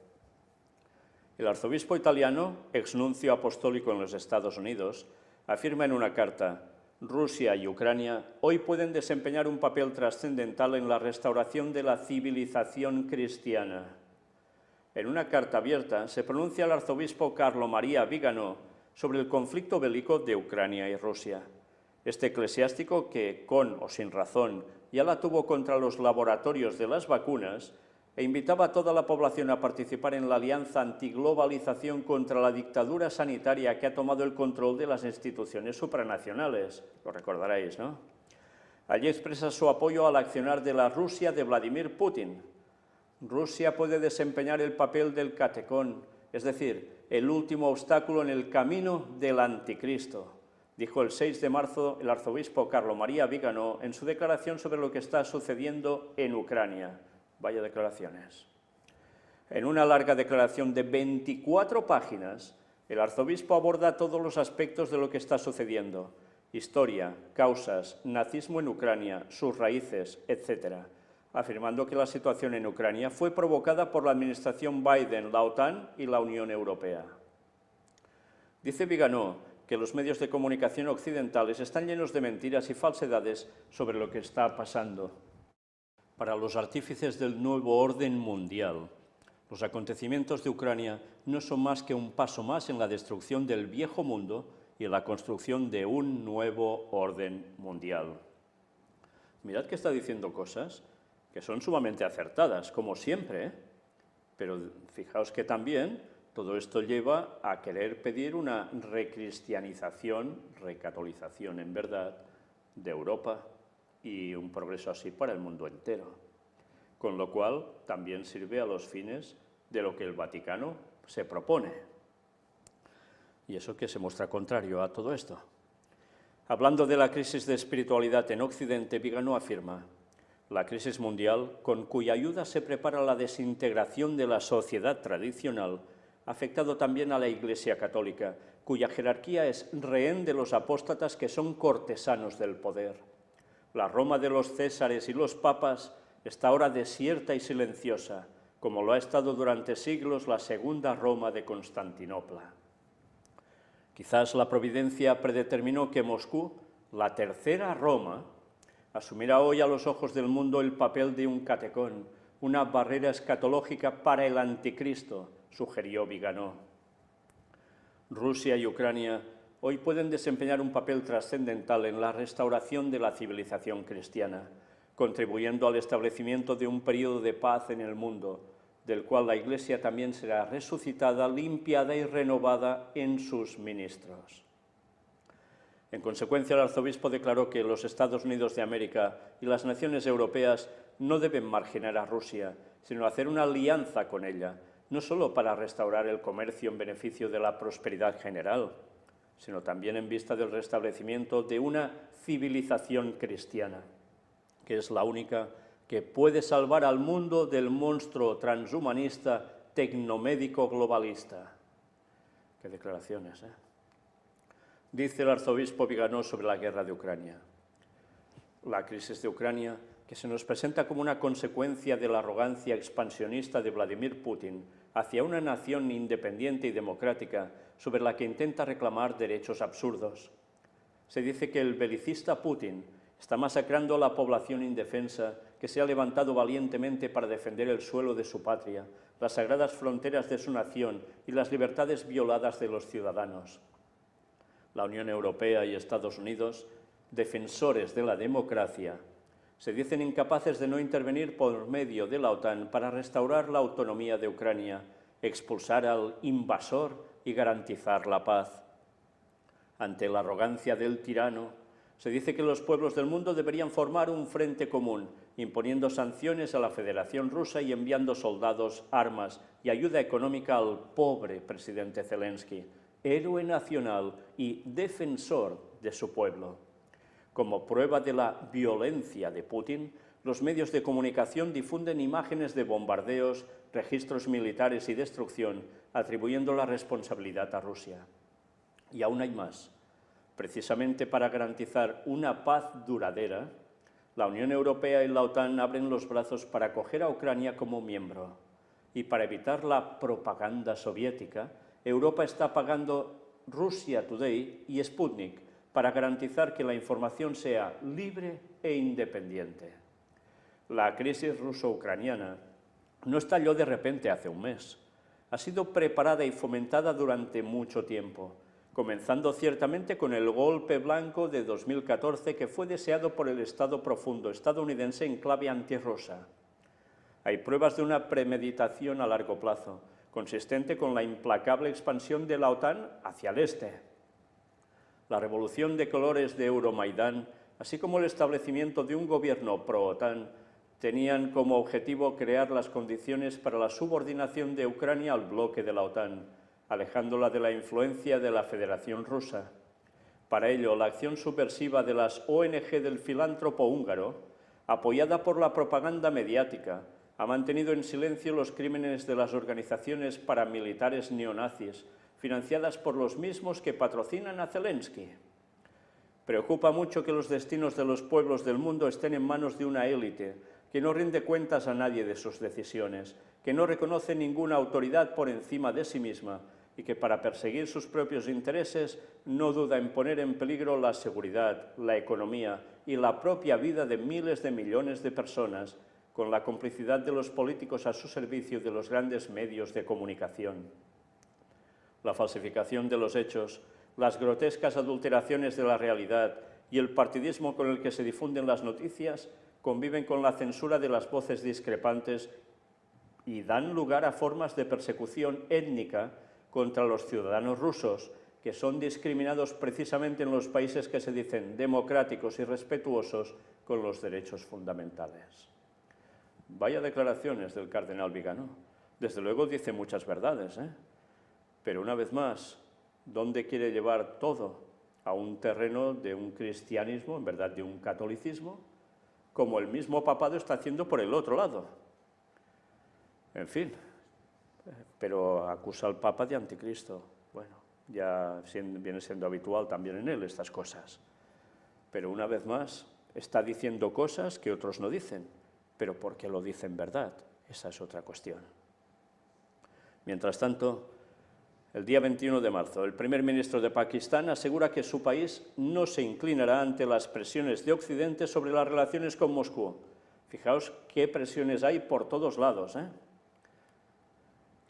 El arzobispo italiano, exnuncio apostólico en los Estados Unidos, afirma en una carta: Rusia y Ucrania hoy pueden desempeñar un papel trascendental en la restauración de la civilización cristiana. En una carta abierta se pronuncia el arzobispo Carlo Maria Viganò sobre el conflicto bélico de Ucrania y Rusia. Este eclesiástico, que con o sin razón ya la tuvo contra los laboratorios de las vacunas, e invitaba a toda la población a participar en la alianza antiglobalización contra la dictadura sanitaria que ha tomado el control de las instituciones supranacionales. Lo recordaréis, ¿no? Allí expresa su apoyo al accionar de la Rusia de Vladimir Putin. Rusia puede desempeñar el papel del catecón, es decir, el último obstáculo en el camino del anticristo, dijo el 6 de marzo el arzobispo Carlo María Vigano en su declaración sobre lo que está sucediendo en Ucrania. Vaya declaraciones. En una larga declaración de 24 páginas, el arzobispo aborda todos los aspectos de lo que está sucediendo: historia, causas, nazismo en Ucrania, sus raíces, etc., afirmando que la situación en Ucrania fue provocada por la administración Biden, la OTAN y la Unión Europea. Dice Vigano que los medios de comunicación occidentales están llenos de mentiras y falsedades sobre lo que está pasando. Para los artífices del nuevo orden mundial, los acontecimientos de Ucrania no son más que un paso más en la destrucción del viejo mundo y en la construcción de un nuevo orden mundial. Mirad que está diciendo cosas que son sumamente acertadas, como siempre, ¿eh? Pero fijaos que también todo esto lleva a querer pedir una recristianización, recatolización en verdad, de Europa, y un progreso así para el mundo entero, con lo cual también sirve a los fines de lo que el Vaticano se propone. Y eso que se muestra contrario a todo esto. Hablando de la crisis de espiritualidad en Occidente, Vigano afirma: la crisis mundial, con cuya ayuda se prepara la desintegración de la sociedad tradicional, ha afectado también a la Iglesia católica, cuya jerarquía es rehén de los apóstatas que son cortesanos del poder. La Roma de los Césares y los papas está ahora desierta y silenciosa, como lo ha estado durante siglos la segunda Roma de Constantinopla. Quizás la providencia predeterminó que Moscú, la tercera Roma, asumirá hoy a los ojos del mundo el papel de un catecón, una barrera escatológica para el anticristo, sugirió Vigano. Rusia y Ucrania hoy pueden desempeñar un papel trascendental en la restauración de la civilización cristiana, contribuyendo al establecimiento de un periodo de paz en el mundo, del cual la Iglesia también será resucitada, limpiada y renovada en sus ministros. En consecuencia, el arzobispo declaró que los Estados Unidos de América y las naciones europeas no deben marginar a Rusia, sino hacer una alianza con ella, no solo para restaurar el comercio en beneficio de la prosperidad general, sino también en vista del restablecimiento de una civilización cristiana, que es la única que puede salvar al mundo del monstruo transhumanista tecnomédico globalista. Qué declaraciones, ¿eh? Dice el arzobispo Vigano sobre la guerra de Ucrania: la crisis de Ucrania, que se nos presenta como una consecuencia de la arrogancia expansionista de Vladimir Putin hacia una nación independiente y democrática sobre la que intenta reclamar derechos absurdos. Se dice que el belicista Putin está masacrando a la población indefensa que se ha levantado valientemente para defender el suelo de su patria, las sagradas fronteras de su nación y las libertades violadas de los ciudadanos. La Unión Europea y Estados Unidos, defensores de la democracia, se dicen incapaces de no intervenir por medio de la OTAN para restaurar la autonomía de Ucrania, expulsar al invasor y garantizar la paz. Ante la arrogancia del tirano, se dice que los pueblos del mundo deberían formar un frente común, imponiendo sanciones a la Federación Rusa y enviando soldados, armas y ayuda económica al pobre presidente Zelensky, héroe nacional y defensor de su pueblo. Como prueba de la violencia de Putin, los medios de comunicación difunden imágenes de bombardeos, registros militares y destrucción, atribuyendo la responsabilidad a Rusia. Y aún hay más. Precisamente para garantizar una paz duradera, la Unión Europea y la OTAN abren los brazos para acoger a Ucrania como miembro. Y para evitar la propaganda soviética, Europa está pagando Russia Today y Sputnik para garantizar que la información sea libre e independiente. La crisis ruso-ucraniana no estalló de repente hace un mes. Ha sido preparada y fomentada durante mucho tiempo, comenzando ciertamente con el golpe blanco de 2014 que fue deseado por el Estado profundo estadounidense en clave antirrusa. Hay pruebas de una premeditación a largo plazo, consistente con la implacable expansión de la OTAN hacia el este. La revolución de colores de Euromaidán, así como el establecimiento de un gobierno pro-OTAN, tenían como objetivo crear las condiciones para la subordinación de Ucrania al bloque de la OTAN, alejándola de la influencia de la Federación Rusa. Para ello, la acción subversiva de las ONG del filántropo húngaro, apoyada por la propaganda mediática, ha mantenido en silencio los crímenes de las organizaciones paramilitares neonazis, financiadas por los mismos que patrocinan a Zelensky. Preocupa mucho que los destinos de los pueblos del mundo estén en manos de una élite que no rinde cuentas a nadie de sus decisiones, que no reconoce ninguna autoridad por encima de sí misma y que para perseguir sus propios intereses no duda en poner en peligro la seguridad, la economía y la propia vida de miles de millones de personas, con la complicidad de los políticos a su servicio de los grandes medios de comunicación. La falsificación de los hechos, las grotescas adulteraciones de la realidad y el partidismo con el que se difunden las noticias conviven con la censura de las voces discrepantes y dan lugar a formas de persecución étnica contra los ciudadanos rusos, que son discriminados precisamente en los países que se dicen democráticos y respetuosos con los derechos fundamentales. Vaya declaraciones del cardenal Vigano. Desde luego dice muchas verdades, pero una vez más, ¿dónde quiere llevar todo? ¿A un terreno de un cristianismo, en verdad de un catolicismo? Como el mismo papado está haciendo por el otro lado. En fin, pero acusa al Papa de anticristo. Bueno, ya viene siendo habitual también en él estas cosas. Pero una vez más, está diciendo cosas que otros no dicen, pero porque lo dicen verdad, esa es otra cuestión. Mientras tanto, el día 21 de marzo, el primer ministro de Pakistán asegura que su país no se inclinará ante las presiones de Occidente sobre las relaciones con Moscú. Fijaos qué presiones hay por todos lados,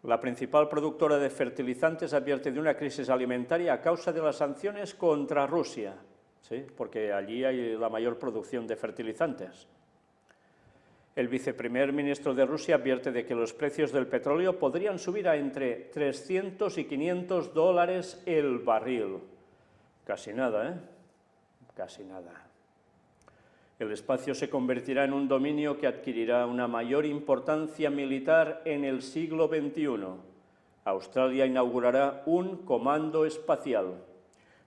La principal productora de fertilizantes advierte de una crisis alimentaria a causa de las sanciones contra Rusia, ¿sí? Porque allí hay la mayor producción de fertilizantes. El viceprimer ministro de Rusia advierte de que los precios del petróleo podrían subir a entre 300 y 500 dólares el barril. Casi nada, Casi nada. El espacio se convertirá en un dominio que adquirirá una mayor importancia militar en el siglo XXI. Australia inaugurará un comando espacial.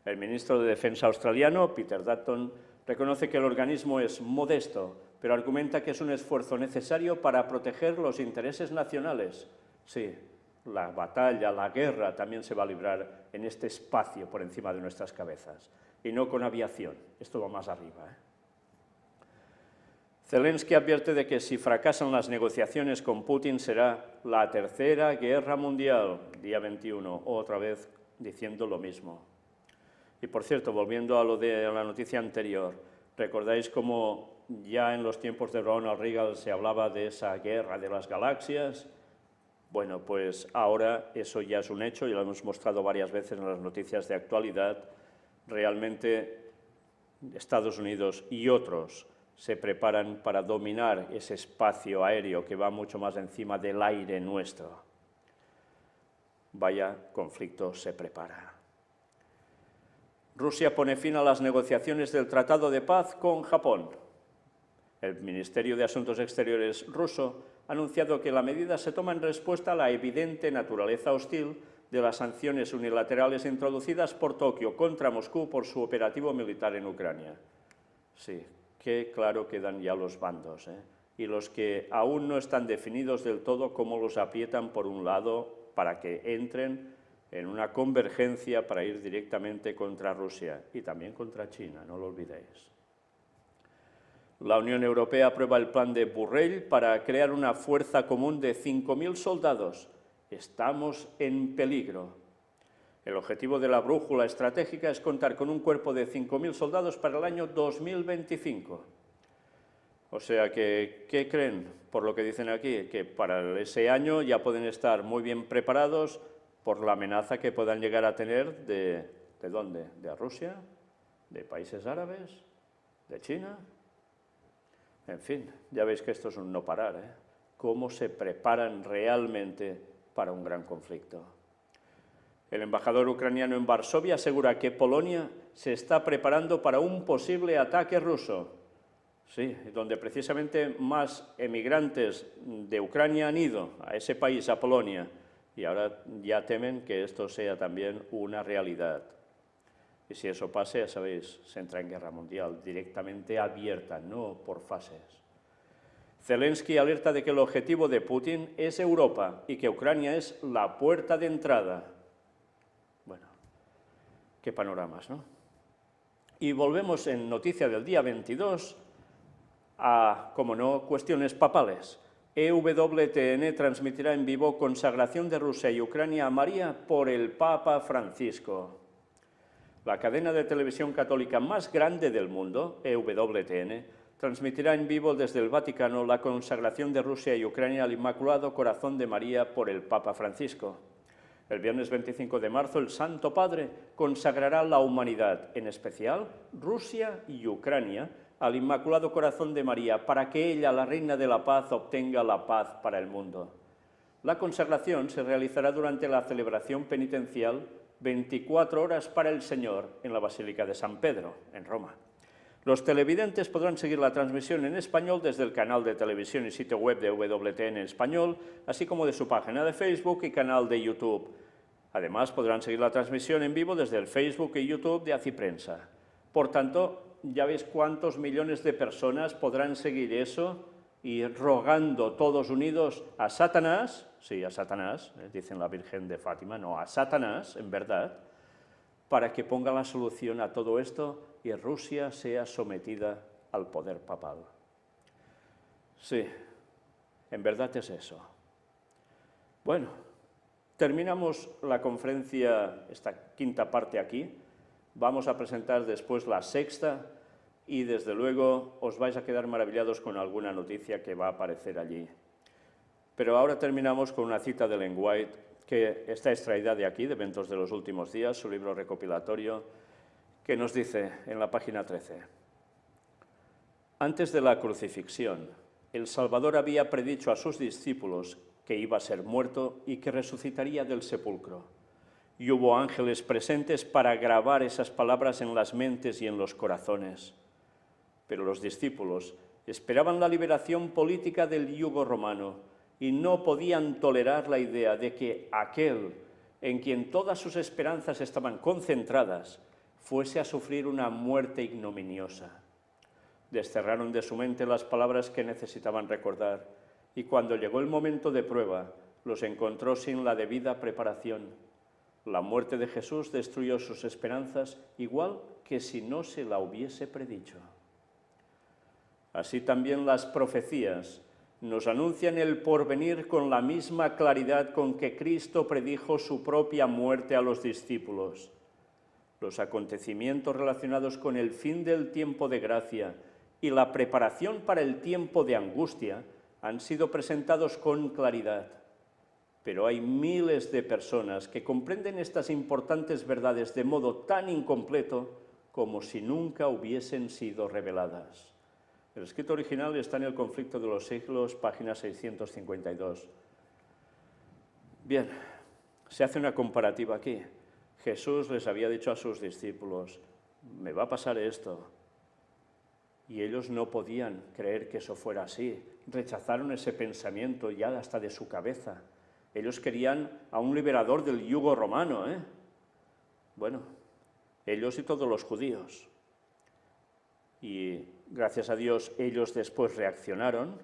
El ministro de Defensa australiano, Peter Dutton, reconoce que el organismo es modesto, pero argumenta que es un esfuerzo necesario para proteger los intereses nacionales. Sí, la batalla, la guerra también se va a librar en este espacio por encima de nuestras cabezas, y no con aviación, esto va más arriba. Zelensky advierte de que si fracasan las negociaciones con Putin será la tercera guerra mundial, día 21, otra vez diciendo lo mismo. Y por cierto, volviendo a lo de la noticia anterior, ¿recordáis cómo ya en los tiempos de Ronald Reagan se hablaba de esa guerra de las galaxias? Bueno, pues ahora eso ya es un hecho y lo hemos mostrado varias veces en las noticias de actualidad. Realmente Estados Unidos y otros se preparan para dominar ese espacio aéreo que va mucho más encima del aire nuestro. Vaya conflicto se prepara. Rusia pone fin a las negociaciones del Tratado de Paz con Japón. El Ministerio de Asuntos Exteriores ruso ha anunciado que la medida se toma en respuesta a la evidente naturaleza hostil de las sanciones unilaterales introducidas por Tokio contra Moscú por su operativo militar en Ucrania. Sí, qué claro quedan ya los bandos, y los que aún no están definidos del todo, cómo los aprietan por un lado para que entren en una convergencia para ir directamente contra Rusia y también contra China, no lo olvidéis. La Unión Europea aprueba el plan de Borrell para crear una fuerza común de 5.000 soldados. Estamos en peligro. El objetivo de la brújula estratégica es contar con un cuerpo de 5.000 soldados para el año 2025. O sea que, ¿qué creen? Por lo que dicen aquí, que para ese año ya pueden estar muy bien preparados por la amenaza que puedan llegar a tener de ¿De dónde? ¿De Rusia? ¿De países árabes? ¿De China? En fin, ya veis que esto es un no parar, ¿eh? Cómo se preparan realmente para un gran conflicto. El embajador ucraniano en Varsovia asegura que Polonia se está preparando para un posible ataque ruso. Sí, donde precisamente más emigrantes de Ucrania han ido a ese país, a Polonia, y ahora ya temen que esto sea también una realidad. Y si eso pasa, ya sabéis, se entra en guerra mundial directamente abierta, no por fases. Zelensky alerta de que el objetivo de Putin es Europa y que Ucrania es la puerta de entrada. Bueno, qué panoramas, ¿no? Y volvemos en noticia del día 22 a, como no, cuestiones papales. EWTN transmitirá en vivo consagración de Rusia y Ucrania a María por el Papa Francisco. La cadena de televisión católica más grande del mundo, EWTN, transmitirá en vivo desde el Vaticano la consagración de Rusia y Ucrania al Inmaculado Corazón de María por el Papa Francisco. El viernes 25 de marzo, el Santo Padre consagrará la humanidad, en especial Rusia y Ucrania, al Inmaculado Corazón de María, para que ella, la Reina de la Paz, obtenga la paz para el mundo. La consagración se realizará durante la celebración penitencial 24 horas para el Señor en la Basílica de San Pedro, en Roma. Los televidentes podrán seguir la transmisión en español desde el canal de televisión y sitio web de EWTN en español, así como de su página de Facebook y canal de YouTube. Además, podrán seguir la transmisión en vivo desde el Facebook y YouTube de Aciprensa. Por tanto, ya veis cuántos millones de personas podrán seguir eso y rogando todos unidos a Satanás, sí, a Satanás, dicen la Virgen de Fátima, no, a Satanás, en verdad, para que ponga la solución a todo esto y Rusia sea sometida al poder papal. Sí, en verdad es eso. Bueno, terminamos la conferencia, esta quinta parte aquí. Vamos a presentar después la sexta y desde luego os vais a quedar maravillados con alguna noticia que va a aparecer allí. Pero ahora terminamos con una cita de Ellen White que está extraída de aquí, de Eventos de los Últimos Días, su libro recopilatorio, que nos dice en la página 13: antes de la crucifixión, el Salvador había predicho a sus discípulos que iba a ser muerto y que resucitaría del sepulcro. Y hubo ángeles presentes para grabar esas palabras en las mentes y en los corazones. Pero los discípulos esperaban la liberación política del yugo romano y no podían tolerar la idea de que aquel en quien todas sus esperanzas estaban concentradas fuese a sufrir una muerte ignominiosa. Desterraron de su mente las palabras que necesitaban recordar y cuando llegó el momento de prueba, los encontró sin la debida preparación. La muerte de Jesús destruyó sus esperanzas igual que si no se la hubiese predicho. Así también las profecías nos anuncian el porvenir con la misma claridad con que Cristo predijo su propia muerte a los discípulos. Los acontecimientos relacionados con el fin del tiempo de gracia y la preparación para el tiempo de angustia han sido presentados con claridad. Pero hay miles de personas que comprenden estas importantes verdades de modo tan incompleto como si nunca hubiesen sido reveladas. El escrito original está en el Conflicto de los Siglos, página 652. Bien, se hace una comparativa aquí. Jesús les había dicho a sus discípulos, me va a pasar esto. Y ellos no podían creer que eso fuera así. Rechazaron ese pensamiento ya hasta de su cabeza. Ellos querían a un liberador del yugo romano, ¿eh? Bueno, ellos y todos los judíos. Y gracias a Dios ellos después reaccionaron,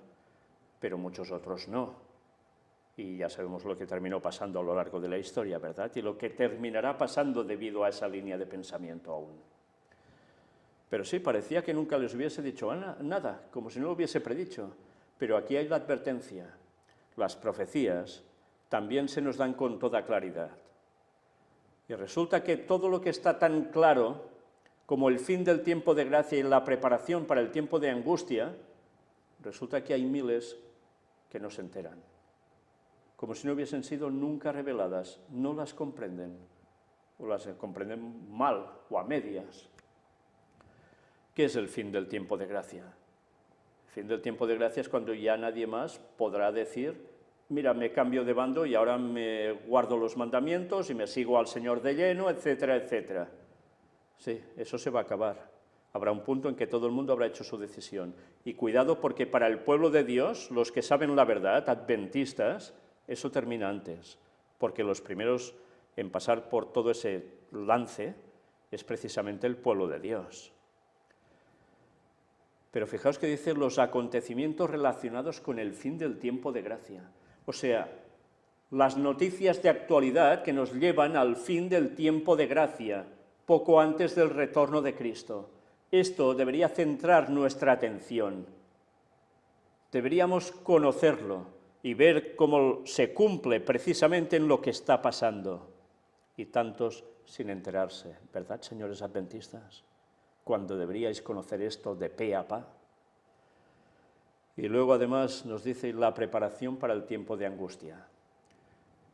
pero muchos otros no. Y ya sabemos lo que terminó pasando a lo largo de la historia, ¿verdad? Y lo que terminará pasando debido a esa línea de pensamiento aún. Pero sí, parecía que nunca les hubiese dicho nada, como si no lo hubiese predicho. Pero aquí hay la advertencia. Las profecías también se nos dan con toda claridad. Y resulta que todo lo que está tan claro como el fin del tiempo de gracia y la preparación para el tiempo de angustia, resulta que hay miles que no se enteran. Como si no hubiesen sido nunca reveladas, no las comprenden. o las comprenden mal o a medias. ¿Qué es el fin del tiempo de gracia? El fin del tiempo de gracia es cuando ya nadie más podrá decir, mira, me cambio de bando y ahora me guardo los mandamientos y me sigo al Señor de lleno, etcétera, etcétera. Sí, eso se va a acabar. Habrá un punto en que todo el mundo habrá hecho su decisión. Y cuidado porque para el pueblo de Dios, los que saben la verdad, adventistas, eso termina antes. Porque los primeros en pasar por todo ese lance es precisamente el pueblo de Dios. Pero fijaos que dice los acontecimientos relacionados con el fin del tiempo de gracia. O sea, las noticias de actualidad que nos llevan al fin del tiempo de gracia, poco antes del retorno de Cristo. Esto debería centrar nuestra atención. Deberíamos conocerlo y ver cómo se cumple precisamente en lo que está pasando. Y tantos sin enterarse, ¿verdad, señores adventistas? Cuando deberíais conocer esto de pe a pa. Y luego además nos dice la preparación para el tiempo de angustia.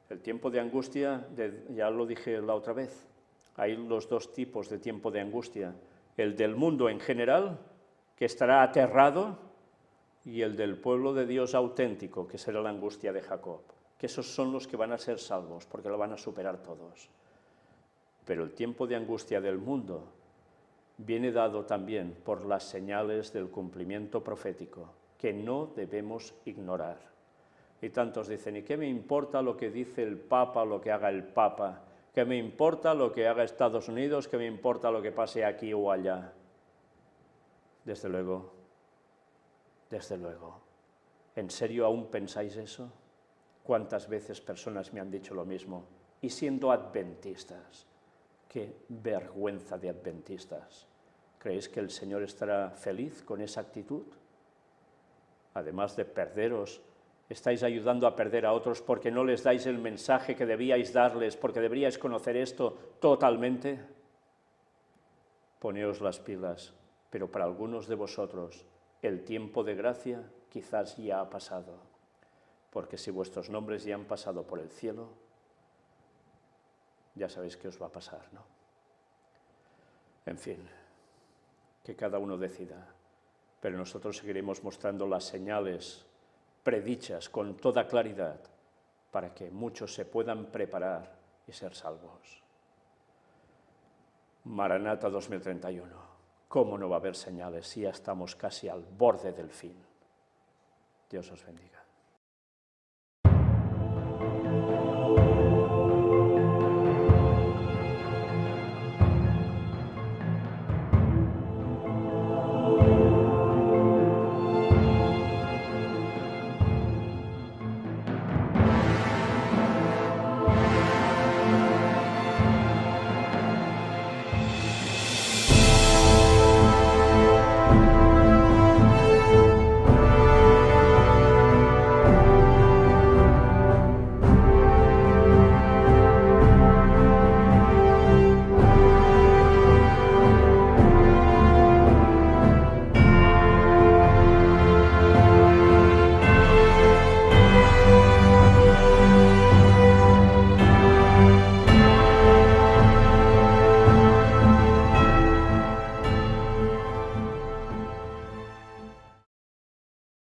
El tiempo de angustia, ya lo dije la otra vez, hay los dos tipos de tiempo de angustia. El del mundo en general, que estará aterrado, y el del pueblo de Dios auténtico, que será la angustia de Jacob. Que esos son los que van a ser salvos, porque lo van a superar todos. Pero el tiempo de angustia del mundo viene dado también por las señales del cumplimiento profético, que no debemos ignorar. Y tantos dicen, ¿y qué me importa lo que dice el Papa, lo que haga el Papa? ¿Qué me importa lo que haga Estados Unidos? ¿Qué me importa lo que pase aquí o allá? Desde luego, desde luego. ¿En serio aún pensáis eso? ¿Cuántas veces personas me han dicho lo mismo? Y siendo adventistas, qué vergüenza de adventistas. ¿Creéis que el Señor estará feliz con esa actitud? Además de perderos, estáis ayudando a perder a otros porque no les dais el mensaje que debíais darles, porque deberíais conocer esto totalmente. Poneos las pilas, pero para algunos de vosotros el tiempo de gracia quizás ya ha pasado, porque si vuestros nombres ya han pasado por el cielo, ya sabéis qué os va a pasar, ¿no? En fin, que cada uno decida, pero nosotros seguiremos mostrando las señales predichas con toda claridad para que muchos se puedan preparar y ser salvos. Maranata 2031. ¿Cómo no va a haber señales si ya estamos casi al borde del fin? Dios os bendiga.